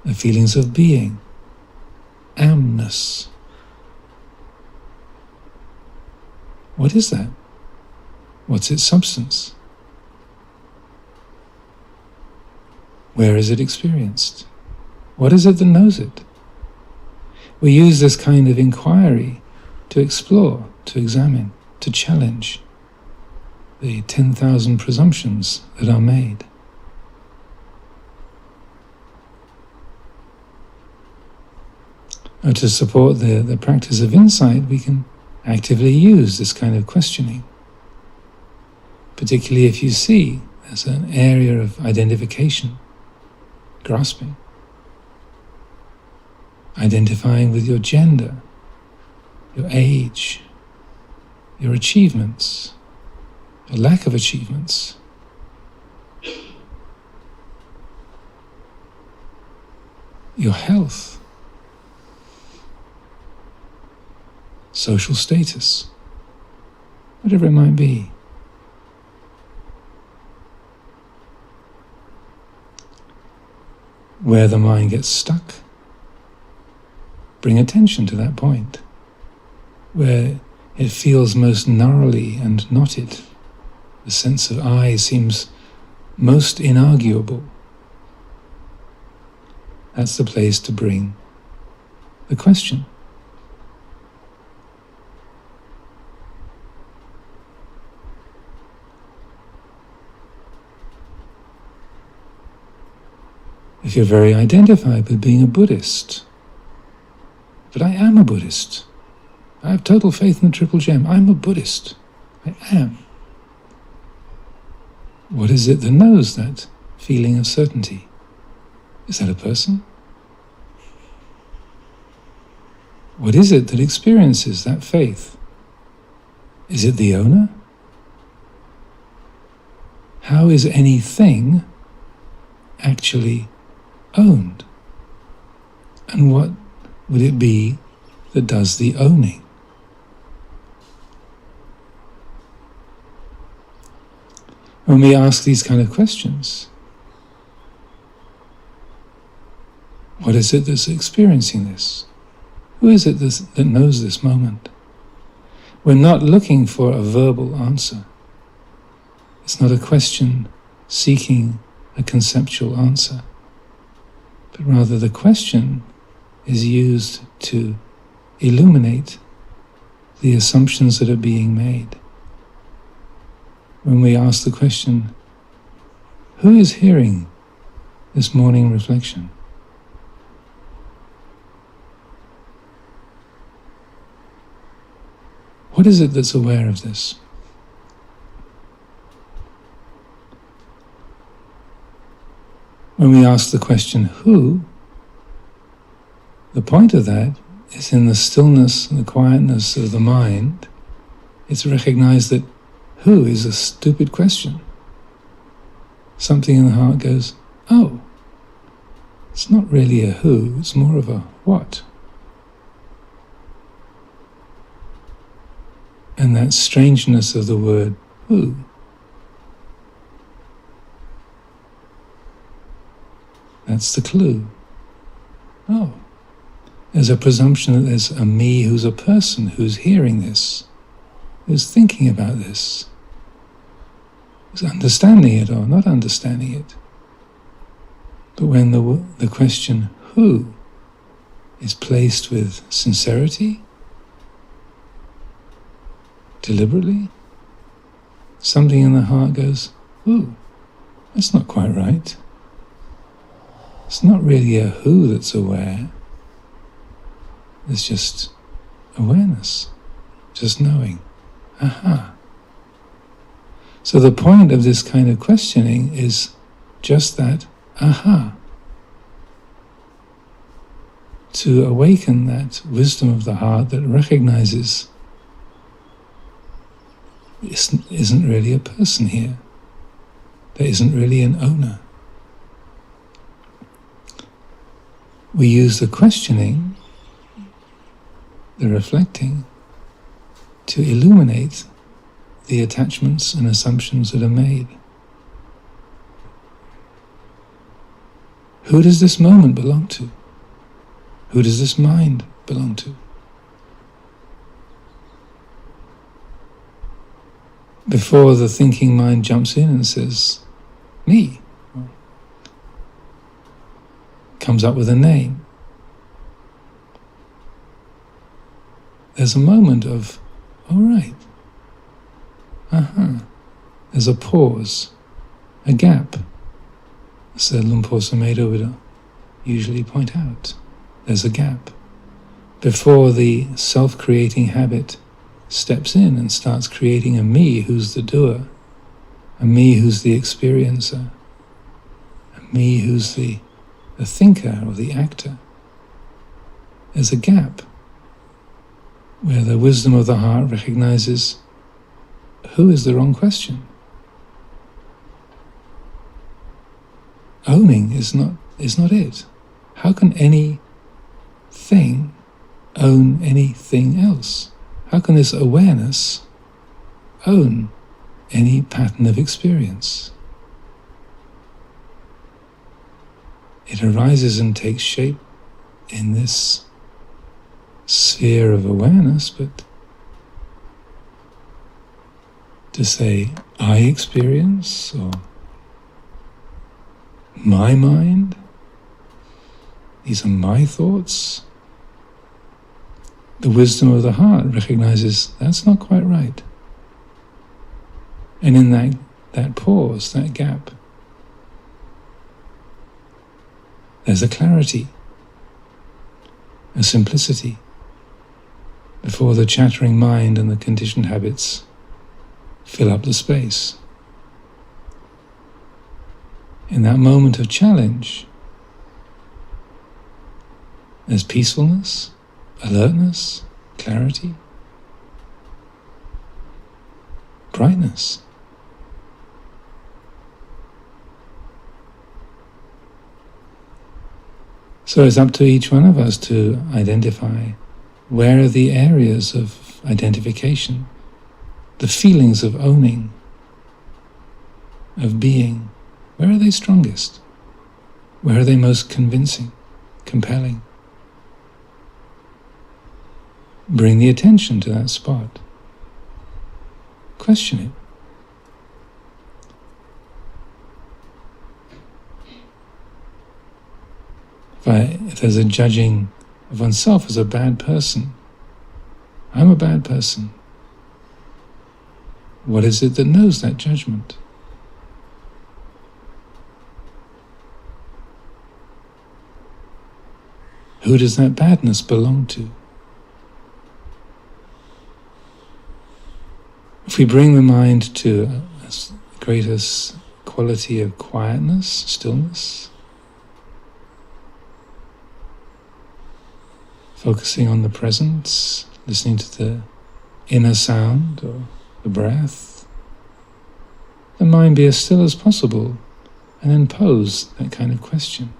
the feelings of being, amness. What is that? What's its substance? Where is it experienced? What is it that knows it? We use this kind of inquiry to explore, to examine, to challenge. the 10,000 presumptions that are made. Now, to support the practice of insight, we can actively use this kind of questioning, particularly if you see there's an area of identification, grasping, identifying with your gender, your age, your achievements, your lack of achievements. Your health, social status, whatever it might be. Where the mind gets stuck, bring attention to that point. Where it feels most gnarly and knotted, the sense of I seems most inarguable. That's the place to bring the question. If you're very identified with being a Buddhist, but I am a Buddhist, I have total faith in the Triple Gem, I'm a Buddhist, I am. What is it that knows that feeling of certainty? Is that a person? What is it that experiences that faith? Is it the owner? How is anything actually owned? And what would it be that does the owning? When we ask these kind of questions, what is it that's experiencing this? Who is it that knows this moment? We're not looking for a verbal answer. It's not a question seeking a conceptual answer, but rather the question is used to illuminate the assumptions that are being made. When we ask the question, who is hearing this morning reflection? What is it that's aware of this? When we ask the question, who, the point of that is in the stillness and the quietness of the mind. It's recognized that who is a stupid question. Something in the heart goes, oh, it's not really a who, it's more of a what. And that strangeness of the word who that's the clue. Oh, there's a presumption that there's a me who's a person who's hearing this, who's thinking about this, who's understanding it or not understanding it. But when the question who is placed with sincerity, deliberately, something in the heart goes, ooh, that's not quite right. It's not really a who that's aware. It's just awareness, just knowing. Aha. So the point of this kind of questioning is just that aha. To awaken that wisdom of the heart that recognizes isn't really a person here. There isn't really an owner. We use the questioning, the reflecting, to illuminate the attachments and assumptions that are made. Who does this moment belong to? Who does this mind belong to? Before the thinking mind jumps in and says, me, comes up with a name, there's a moment of, all right, There's a pause, a gap, as the Lumpur Sumedho would usually point out. There's a gap before the self-creating habit steps in and starts creating a me who's the doer, a me who's the experiencer, a me who's the thinker or the actor. There's a gap where the wisdom of the heart recognizes who is the wrong question. Owning is not it. How can any thing own anything else? How can this awareness own any pattern of experience? It arises and takes shape in this sphere of awareness, but to say, I experience, or my mind, these are my thoughts, the wisdom of the heart recognizes that's not quite right. And in that pause, that gap, there's a clarity, a simplicity, before the chattering mind and the conditioned habits fill up the space. In that moment of challenge, there's peacefulness, alertness, clarity, brightness. So it's up to each one of us to identify where are the areas of identification, the feelings of owning, of being. Where are they strongest? Where are they most convincing, compelling? Bring the attention to that spot. Question it. If there's a judging of oneself as a bad person, I'm a bad person. What is it that knows that judgment? Who does that badness belong to? If we bring the mind to a greater quality of quietness, stillness, focusing on the present, listening to the inner sound or the breath, the mind be as still as possible and then pose that kind of question.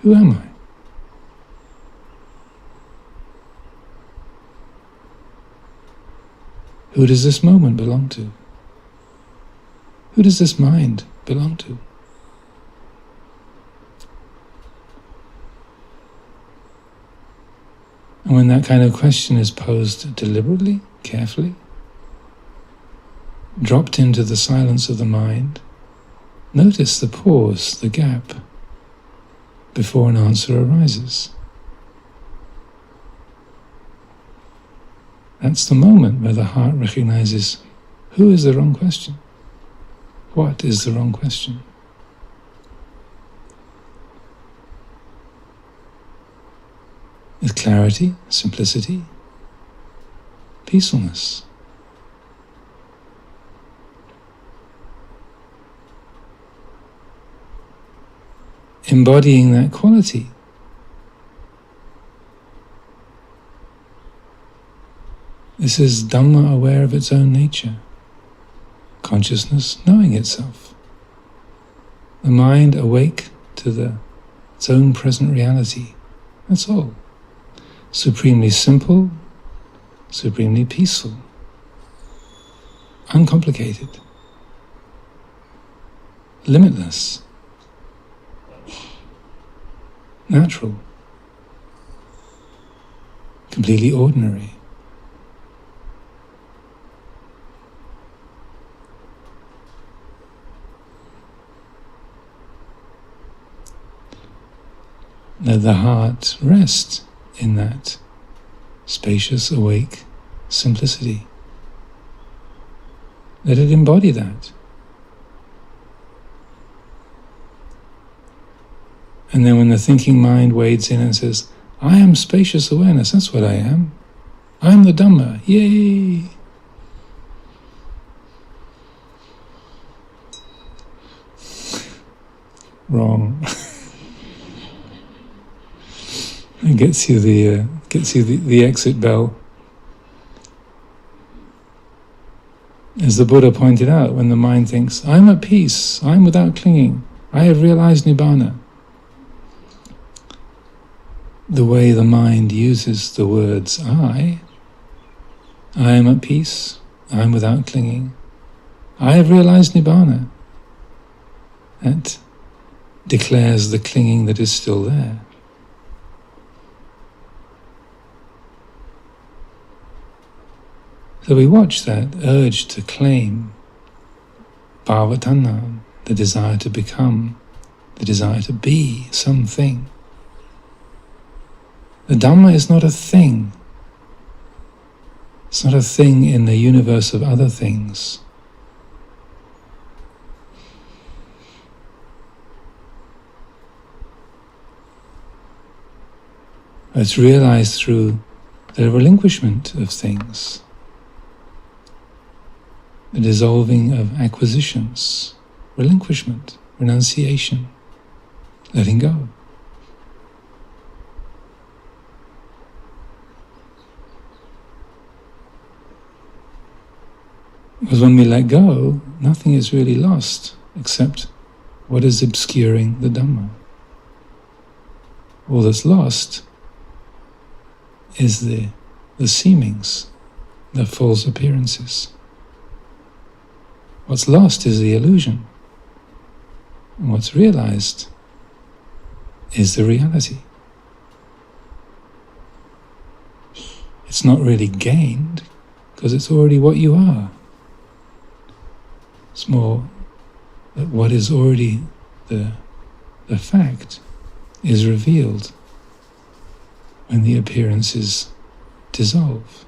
Who am I? Who does this moment belong to? Who does this mind belong to? And when that kind of question is posed deliberately, carefully, dropped into the silence of the mind, notice the pause, the gap, before an answer arises. That's the moment where the heart recognizes who is the wrong question? What is the wrong question? With clarity, simplicity, peacefulness. Embodying that quality. This is Dhamma aware of its own nature. Consciousness knowing itself. The mind awake to its own present reality. That's all. Supremely simple, supremely peaceful, uncomplicated, limitless, natural, completely ordinary. Let the heart rest in that spacious, awake simplicity. Let it embody that. And then when the thinking mind wades in and says, I am spacious awareness, that's what I am. I am the Dhamma, yay! Wrong. It gets you the exit bell. As the Buddha pointed out, when the mind thinks, I'm at peace, I'm without clinging, I have realized Nibbana. The way the mind uses the words I am at peace, I'm without clinging, I have realized Nibbana, that declares the clinging that is still there. So we watch that urge to claim, bhavatanha, the desire to become, the desire to be something. The Dhamma is not a thing. It's not a thing in the universe of other things. It's realized through the relinquishment of things, the dissolving of acquisitions, relinquishment, renunciation, letting go. Because when we let go, nothing is really lost except what is obscuring the Dhamma. All that's lost is the seemings, the false appearances. What's lost is the illusion. And what's realized is the reality. It's not really gained because it's already what you are. It's more that what is already the fact is revealed when the appearances dissolve.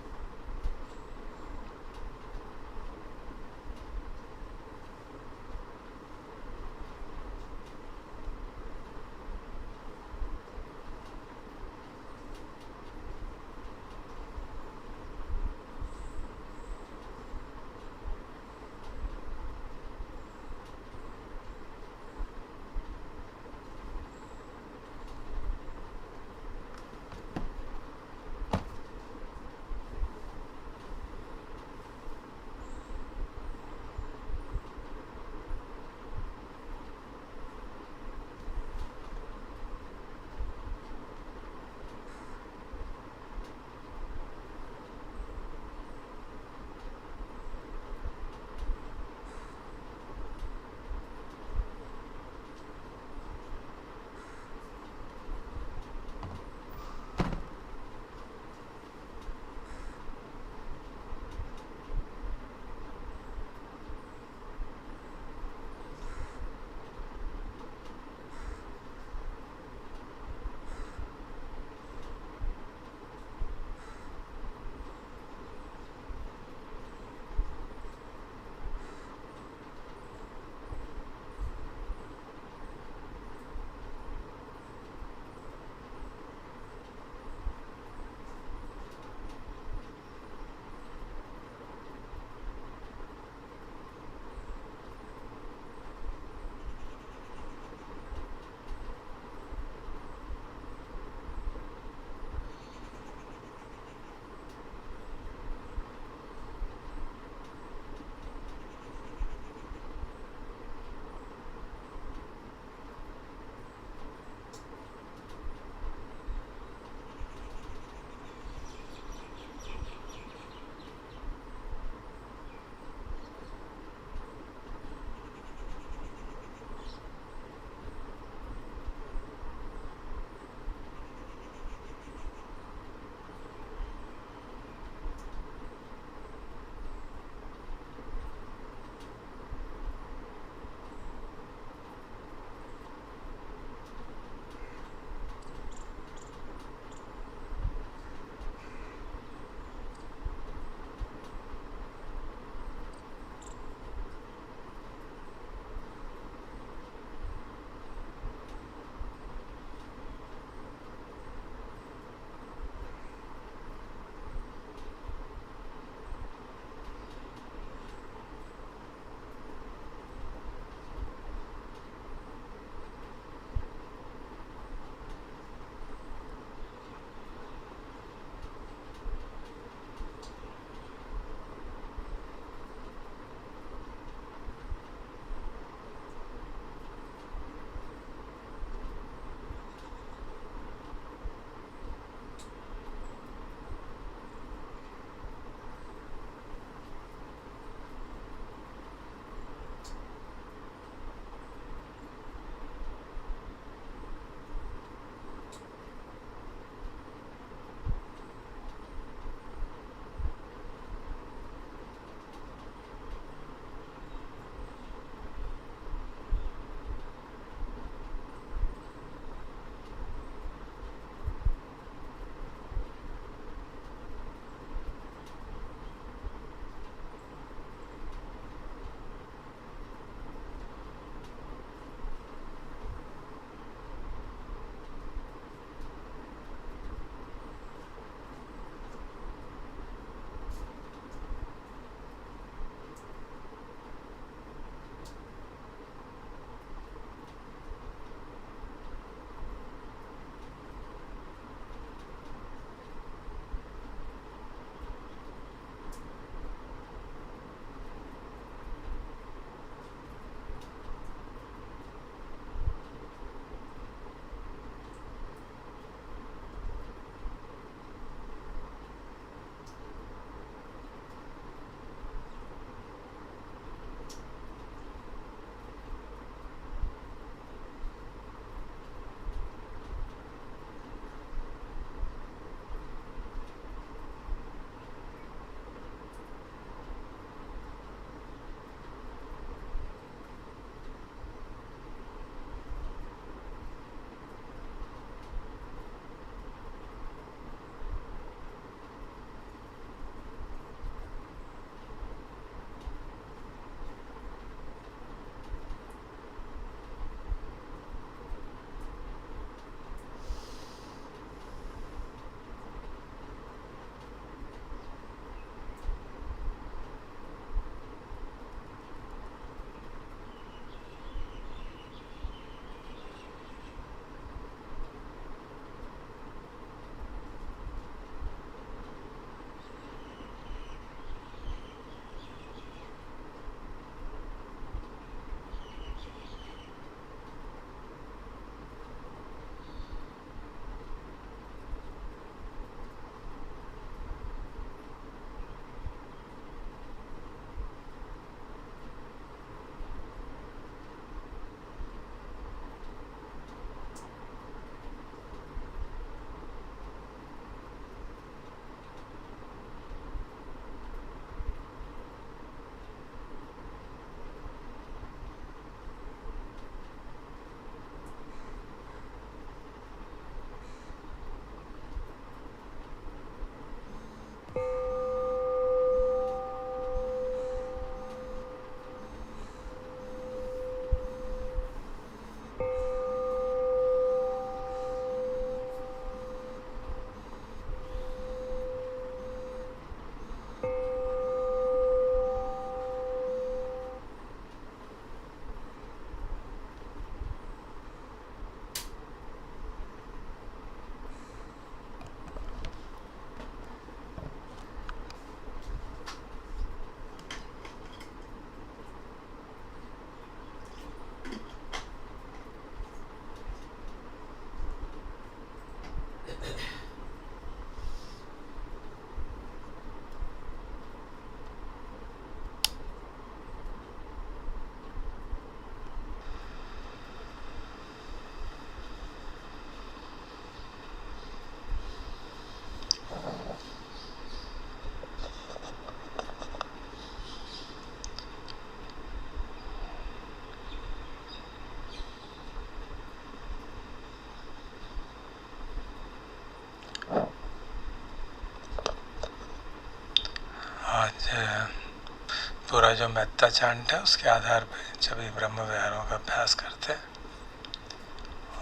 पूरा जो Metta chant है उसके आधार पे जब ये ब्रह्म विहारों का अभ्यास करते हैं,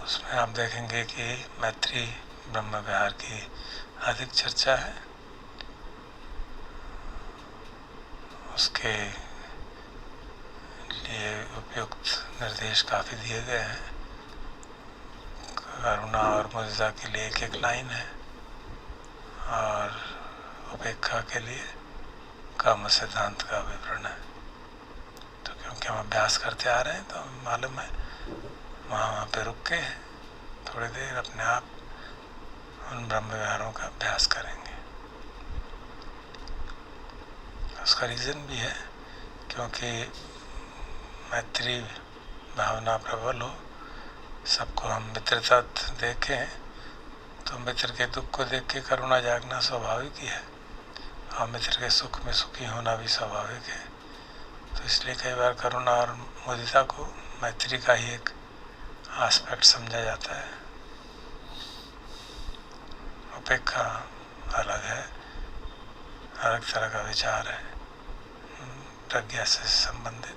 उसमें आप देखेंगे कि मैत्री ब्रह्म विहार की अधिक चर्चा है। उसके लिए उपयुक्त निर्देश काफ़ी दिए गए हैं। करुणा और मुदिता के लिए एक लाइन है, और उपेक्षा के लिए काम सिद्धांत का विवरण है। तो क्योंकि हम अभ्यास करते आ रहे हैं तो हमें मालूम है, वहाँ पे रुक के थोड़ी देर अपने आप उन ब्रह्म विहारों का अभ्यास करेंगे। उसका रीज़न भी है, क्योंकि मैत्री भावना प्रबल हो, सबको हम मित्रता देखें तो मित्र के दुख को देख के करुणा जागना स्वाभाविक ही है, और मित्र के सुख में सुखी होना भी स्वाभाविक है। तो इसलिए कई बार करुणा और मुदिता को मैत्री का ही एक एस्पेक्ट समझा जाता है। उपेक्षा अलग है, अलग तरह का विचार है, प्रज्ञा से संबंधित।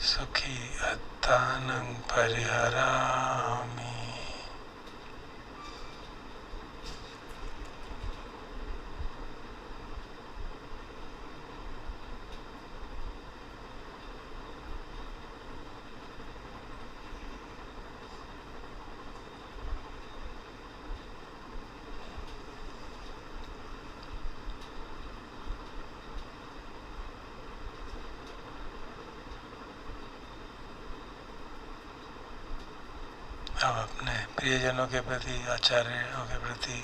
सुखी अत्तानं परिहरामि। अब अपने प्रियजनों के प्रति, आचार्यों के प्रति,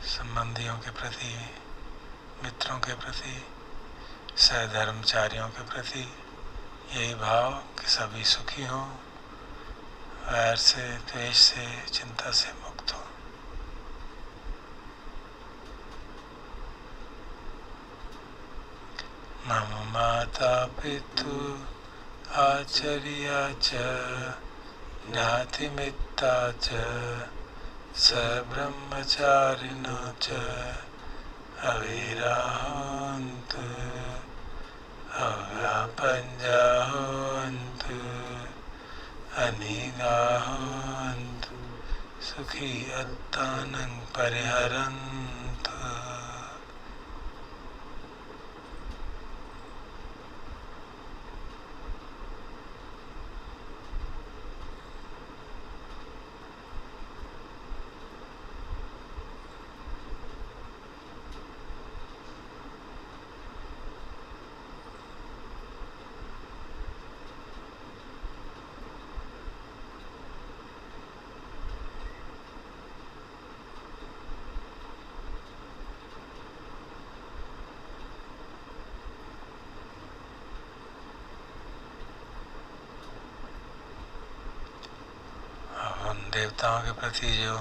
संबंधियों के प्रति, मित्रों के प्रति, सहधर्मचारियों के प्रति यही भाव कि सभी सुखी हों, वैर से, द्वेष से, चिंता से मुक्त हों। मम माता पितु आचार्या च ज्ञातिमित्ता च सब्रह्मचारिणो च अविराहन्तु अव्यापञ्जाहन्तु अनिगाहन्तु सुखी अत्तानं परिहरन्तु। देवताओं के प्रति जो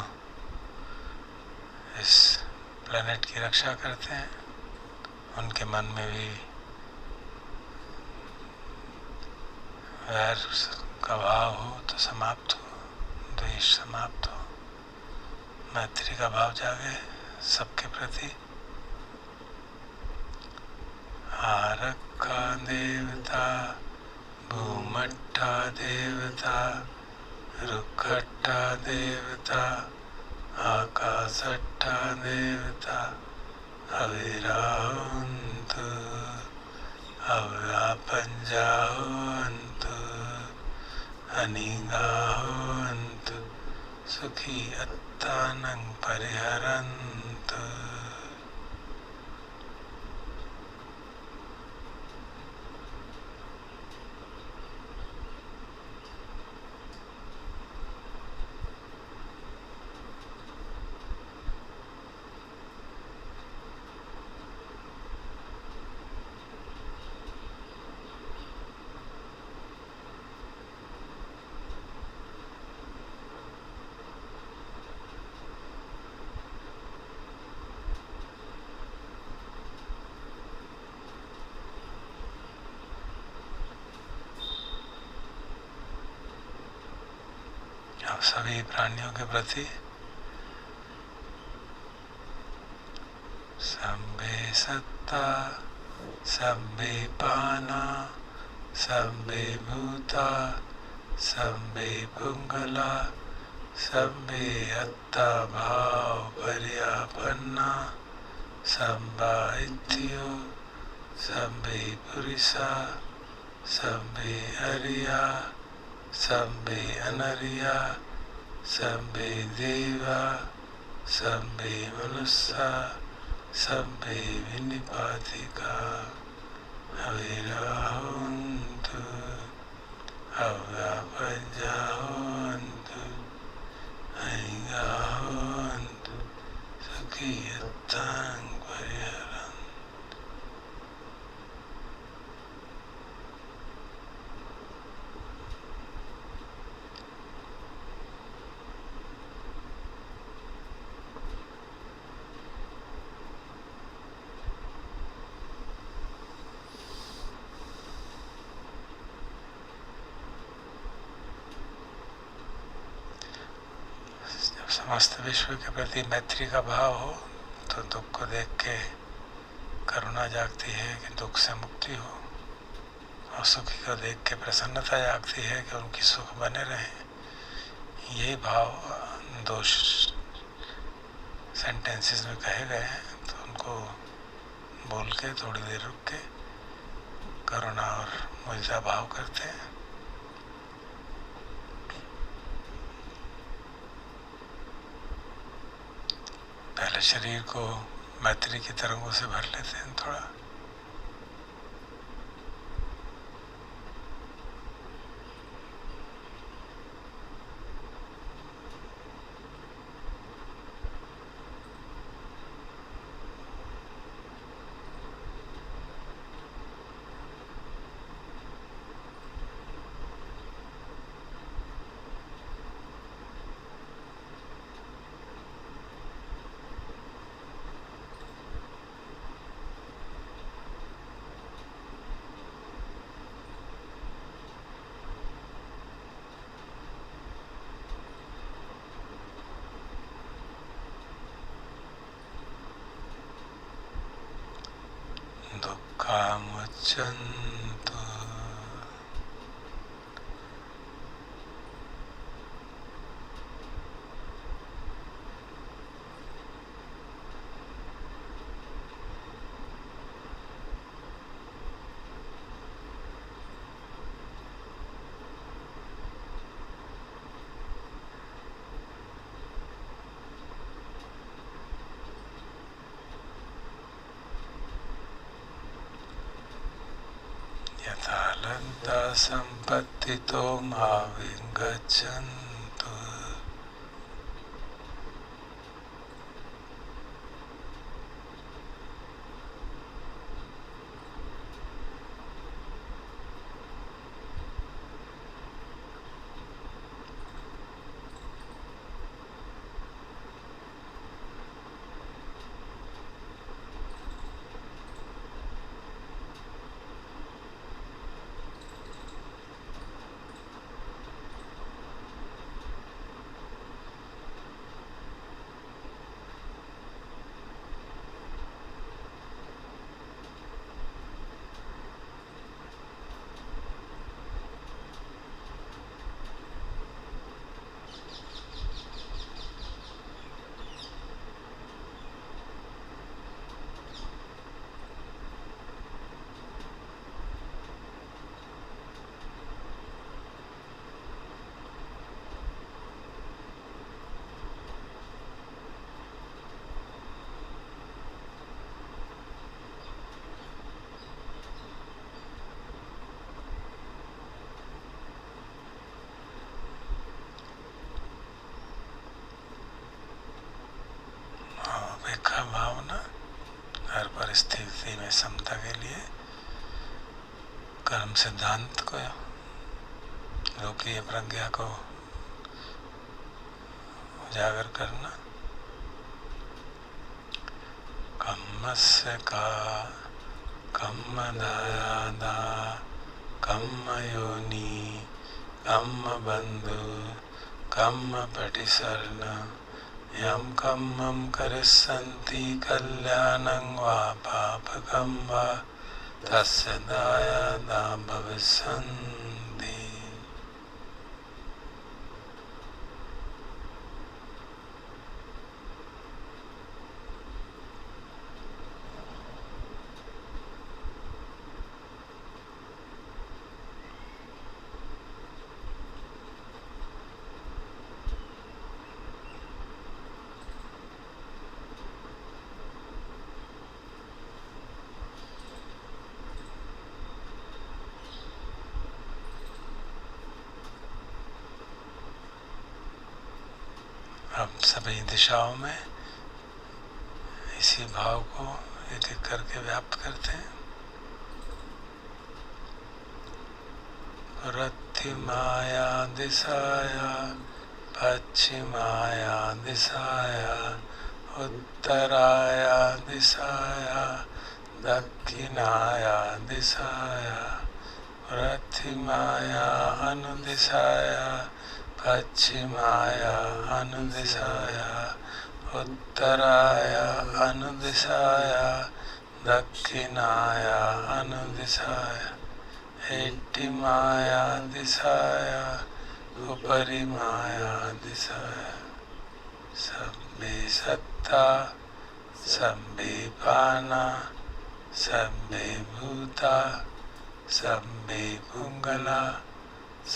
इस प्लेनेट की रक्षा करते हैं, उनके मन में भी वैर का भाव हो तो समाप्त हो, द्वेष समाप्त हो, मैत्री का भाव जागे सबके प्रति। आरक्का देवता, भूमट्टा देवता, रुखट्टा देवता, आकाशट्टा देवता, अविराहन्तु अव्यापञ्जाहन्तु अनिगाहन्तु सुखी अत्तानं परिहरन्तु। सभी प्राणियों के प्रति सम्बे सत्ता सम्बे पाना सम्बे भूता सम्बे पुंगला सम्बे अत्ता भाव पर्यापन्ना सम्बा इत्यो सम्बे पुरिसा सम्बे अरिया सम्बे अनरिया सम्बे देवा सम्बे मनुष्या सम्बे विनिपातिका अविराहोन्तु अव्यापज्याहोन्तु अयिगाहोन्तु सुखियतां परिहरन्तु। समस्त विश्व के प्रति मैत्री का भाव हो तो दुख को देख के करुणा जागती है कि दुख से मुक्ति हो, और सुखी को देख के प्रसन्नता जागती है कि उनकी सुख बने रहे। यही भाव दो सेंटेंसेस में कहे गए हैं, तो उनको बोल के थोड़ी देर रुक के करुणा और मुझा भाव करते हैं। पहले शरीर को मैत्री की तरंगों से भर लेते हैं थोड़ा। दुःखामुच्यन्तु यथा लब्धा सम्पत्तितो मा विगच्छन्तु। अपेक्षा भावना हर परिस्थिति में समता के लिए कर्म सिद्धांत को लोकीय प्रज्ञा को उजागर करना। कम्मस्य का कम्म दायादा कम्म योनि कम्म बंधु कम्म पटिसर्न यम कम्मं करिष्यन्ति कल्याणं वा पापकं वा तस्य दायादा भविष्यन्ति। अब सभी दिशाओं में इसी भाव को एक एक करके व्याप्त करते हैं। पश्चिमाया दिशाया पश्चिमाया दिशाया उत्तराया दिशाया दक्षिणाया दिशाया पश्चिमाया अनुदिशाया पश्चिमाया अनुदिशाया उत्तराया अनुदिशाया दक्षिणाया अनुदिशाया हेटिमाया दिशाया उपरिमाया दिशाया सब्बे सत्ता सब्बे पाना सब्बे भूता सब्बे पुंगला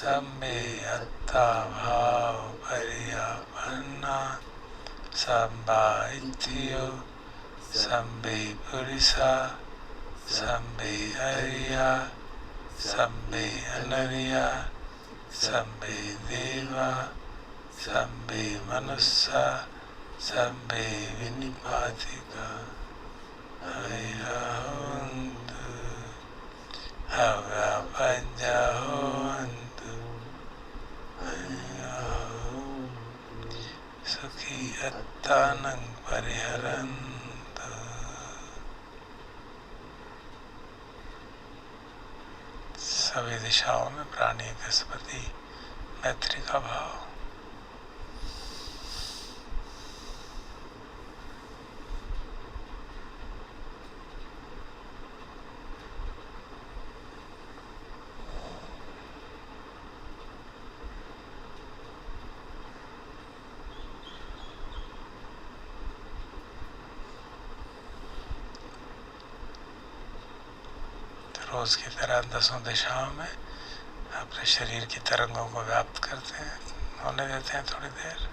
सब्बे अत्ता भाव परियापन्ना सब्बा इत्थियो सब्बे पुरिसा सब्बे अरिया सब्बे अनरिया सब्बे देवा सब्बे मनुष्या सब्बे विनिपातिका हरिहंतु हवा पंजहंतु सुखी अत्तानं परिहरन्तु। सभी दिशाओं में प्राणी के प्रति मैत्री का भाव। रोज की तरह दसों दिशाओं में अपने शरीर की तरंगों को व्याप्त करते हैं, होने देते हैं थोड़ी देर।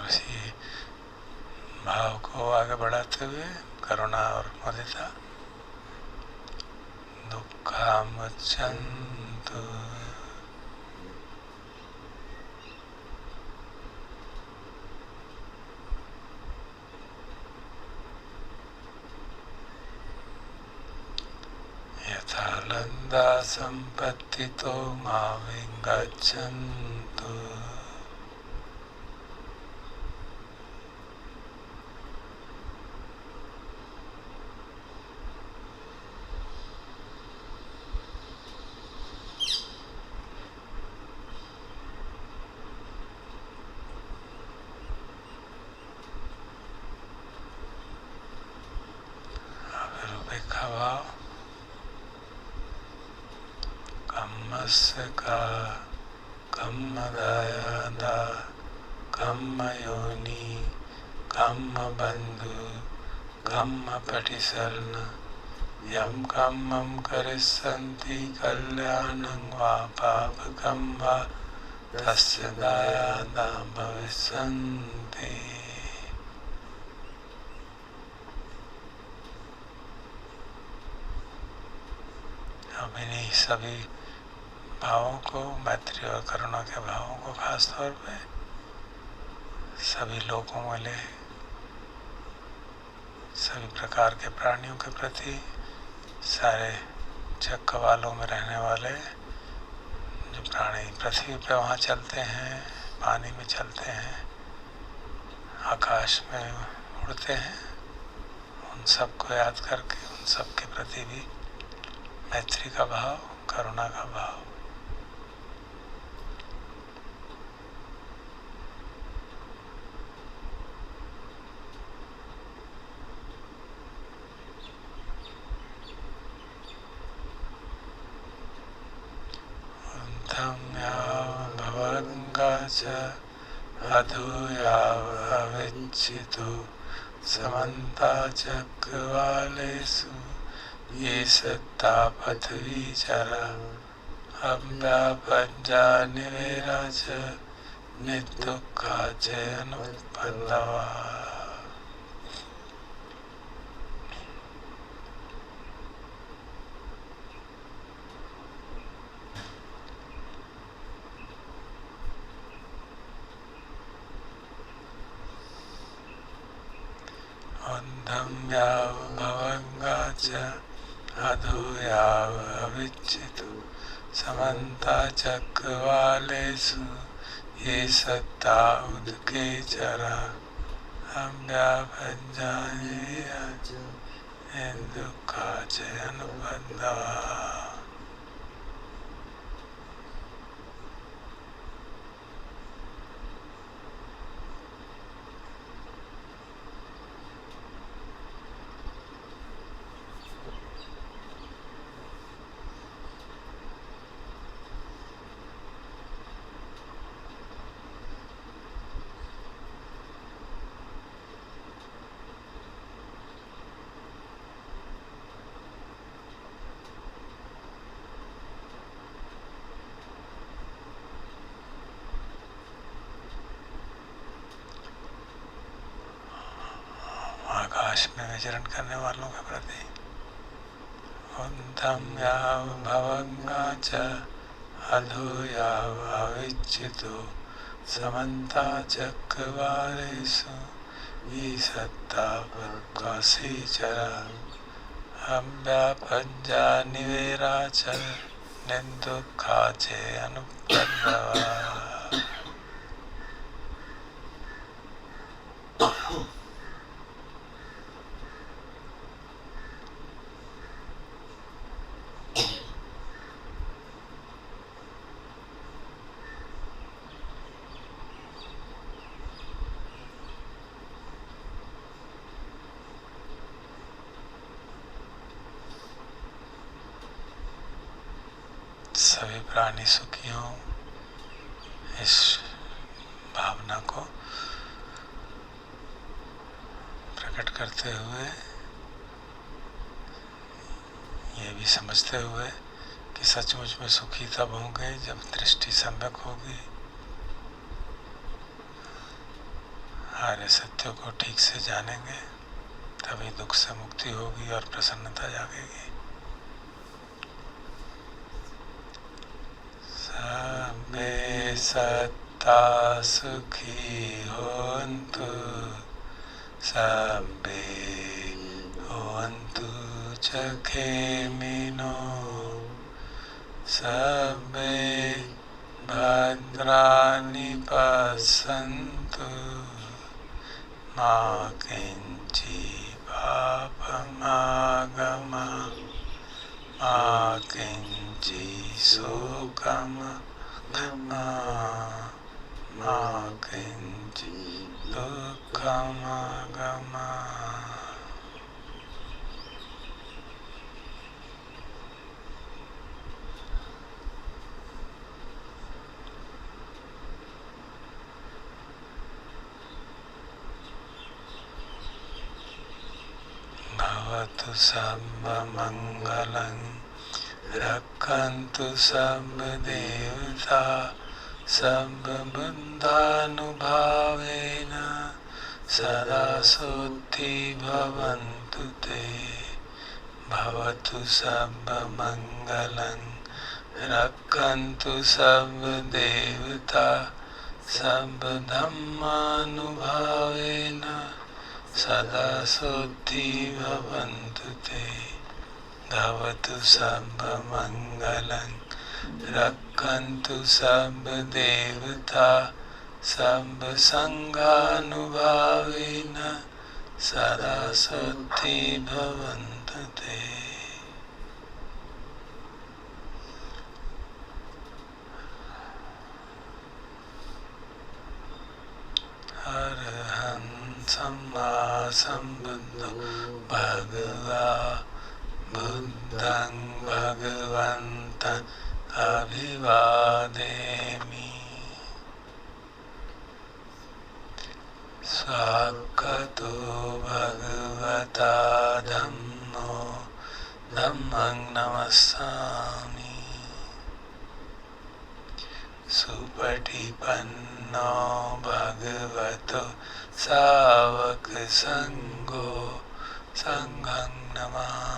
इसी भाव को आगे बढ़ाते हुए करुणा और मुदिता दुःखमुच्यन्तु यथा लब्धा सम्पत्तितो मा विगच्छन्तु। तस्य का कम्म दायादा कम्म योनि कम्म बंधु कम्म पटिसरण यम कम्मं करिष्यन्ति कल्याणं वा पापकं वा तस्य दायादा भविष्यन्ति। अब इन्हीं सभी भावों को, मैत्री और करुणा के भावों को खास तौर पे सभी लोगों वाले, सभी प्रकार के प्राणियों के प्रति, सारे चक्र वालों में रहने वाले जो प्राणी पृथ्वी पे वहाँ चलते हैं, पानी में चलते हैं, आकाश में उड़ते हैं, उन सबको याद करके उन सब के प्रति भी मैत्री का भाव, करुणा का भाव। भवंगा च अधूयावविच्युतो समन्ता चक्रवालेषु ये सत्ता पृथ्वी चरा अव्यापज्जा निवेरा च निर्दुःखा च अनुपन्नवा। भवंगा च अधूयावविच्युतो समन्ता चक्रवालेषु ये सत्ता उदके चरा अव्यापज्जा निवेरा च निर्दुःखा च अनुपन्नवा। आकाश में विचरण करने वालों के प्रति भवंगा च अधूयावविच्युतो समन्ता चक्रवालेषु ये सत्ता पृथ्वी चरा अव्यापज्जा निवेरा च निर्दुःखा च अनुपन्नवा। सभी प्राणी सुखी हों, इस भावना को प्रकट करते हुए, ये भी समझते हुए कि सचमुच में सुखी तब होंगे जब दृष्टि सम्यक होगी, आर्य सत्य को ठीक से जानेंगे, तभी दुख से मुक्ति होगी और प्रसन्नता जागेगी। सबे सत्ता सुखी होन्तु सबे होन्तु चखेमिनो सबे भद्राणि पश्यन्तु मा किञ्चित् पापमागमः मा किञ्चित् शोकम् मा किञ्चित् दुःखमागमः। भवतु सर्वमङ्गलं रक्षन्तु सर्वदेवता सर्वबुद्धानुभावेन सदा सोत्थि भवन्तु ते भवतु सर्वमङ्गलं रक्षन्तु सर्वदेवता सर्वधर्मानुभावेन सदा सोत्थि भवन्तु ते भवतु सर्वमङ्गलं रक्षन्तु सर्वदेवता सर्वसङ्घानुभावेन सदा सोत्थि भवन्तु ते। अरहं सम्मा सम्बुद्धो भगवा बुद्धं भगवन्तं अभिवादेमि। स्वागतो भगवता धम्मो धम्मं नमस्सामि। सुपटिपन्नो भगवतो सावक संघो संघं नमामि।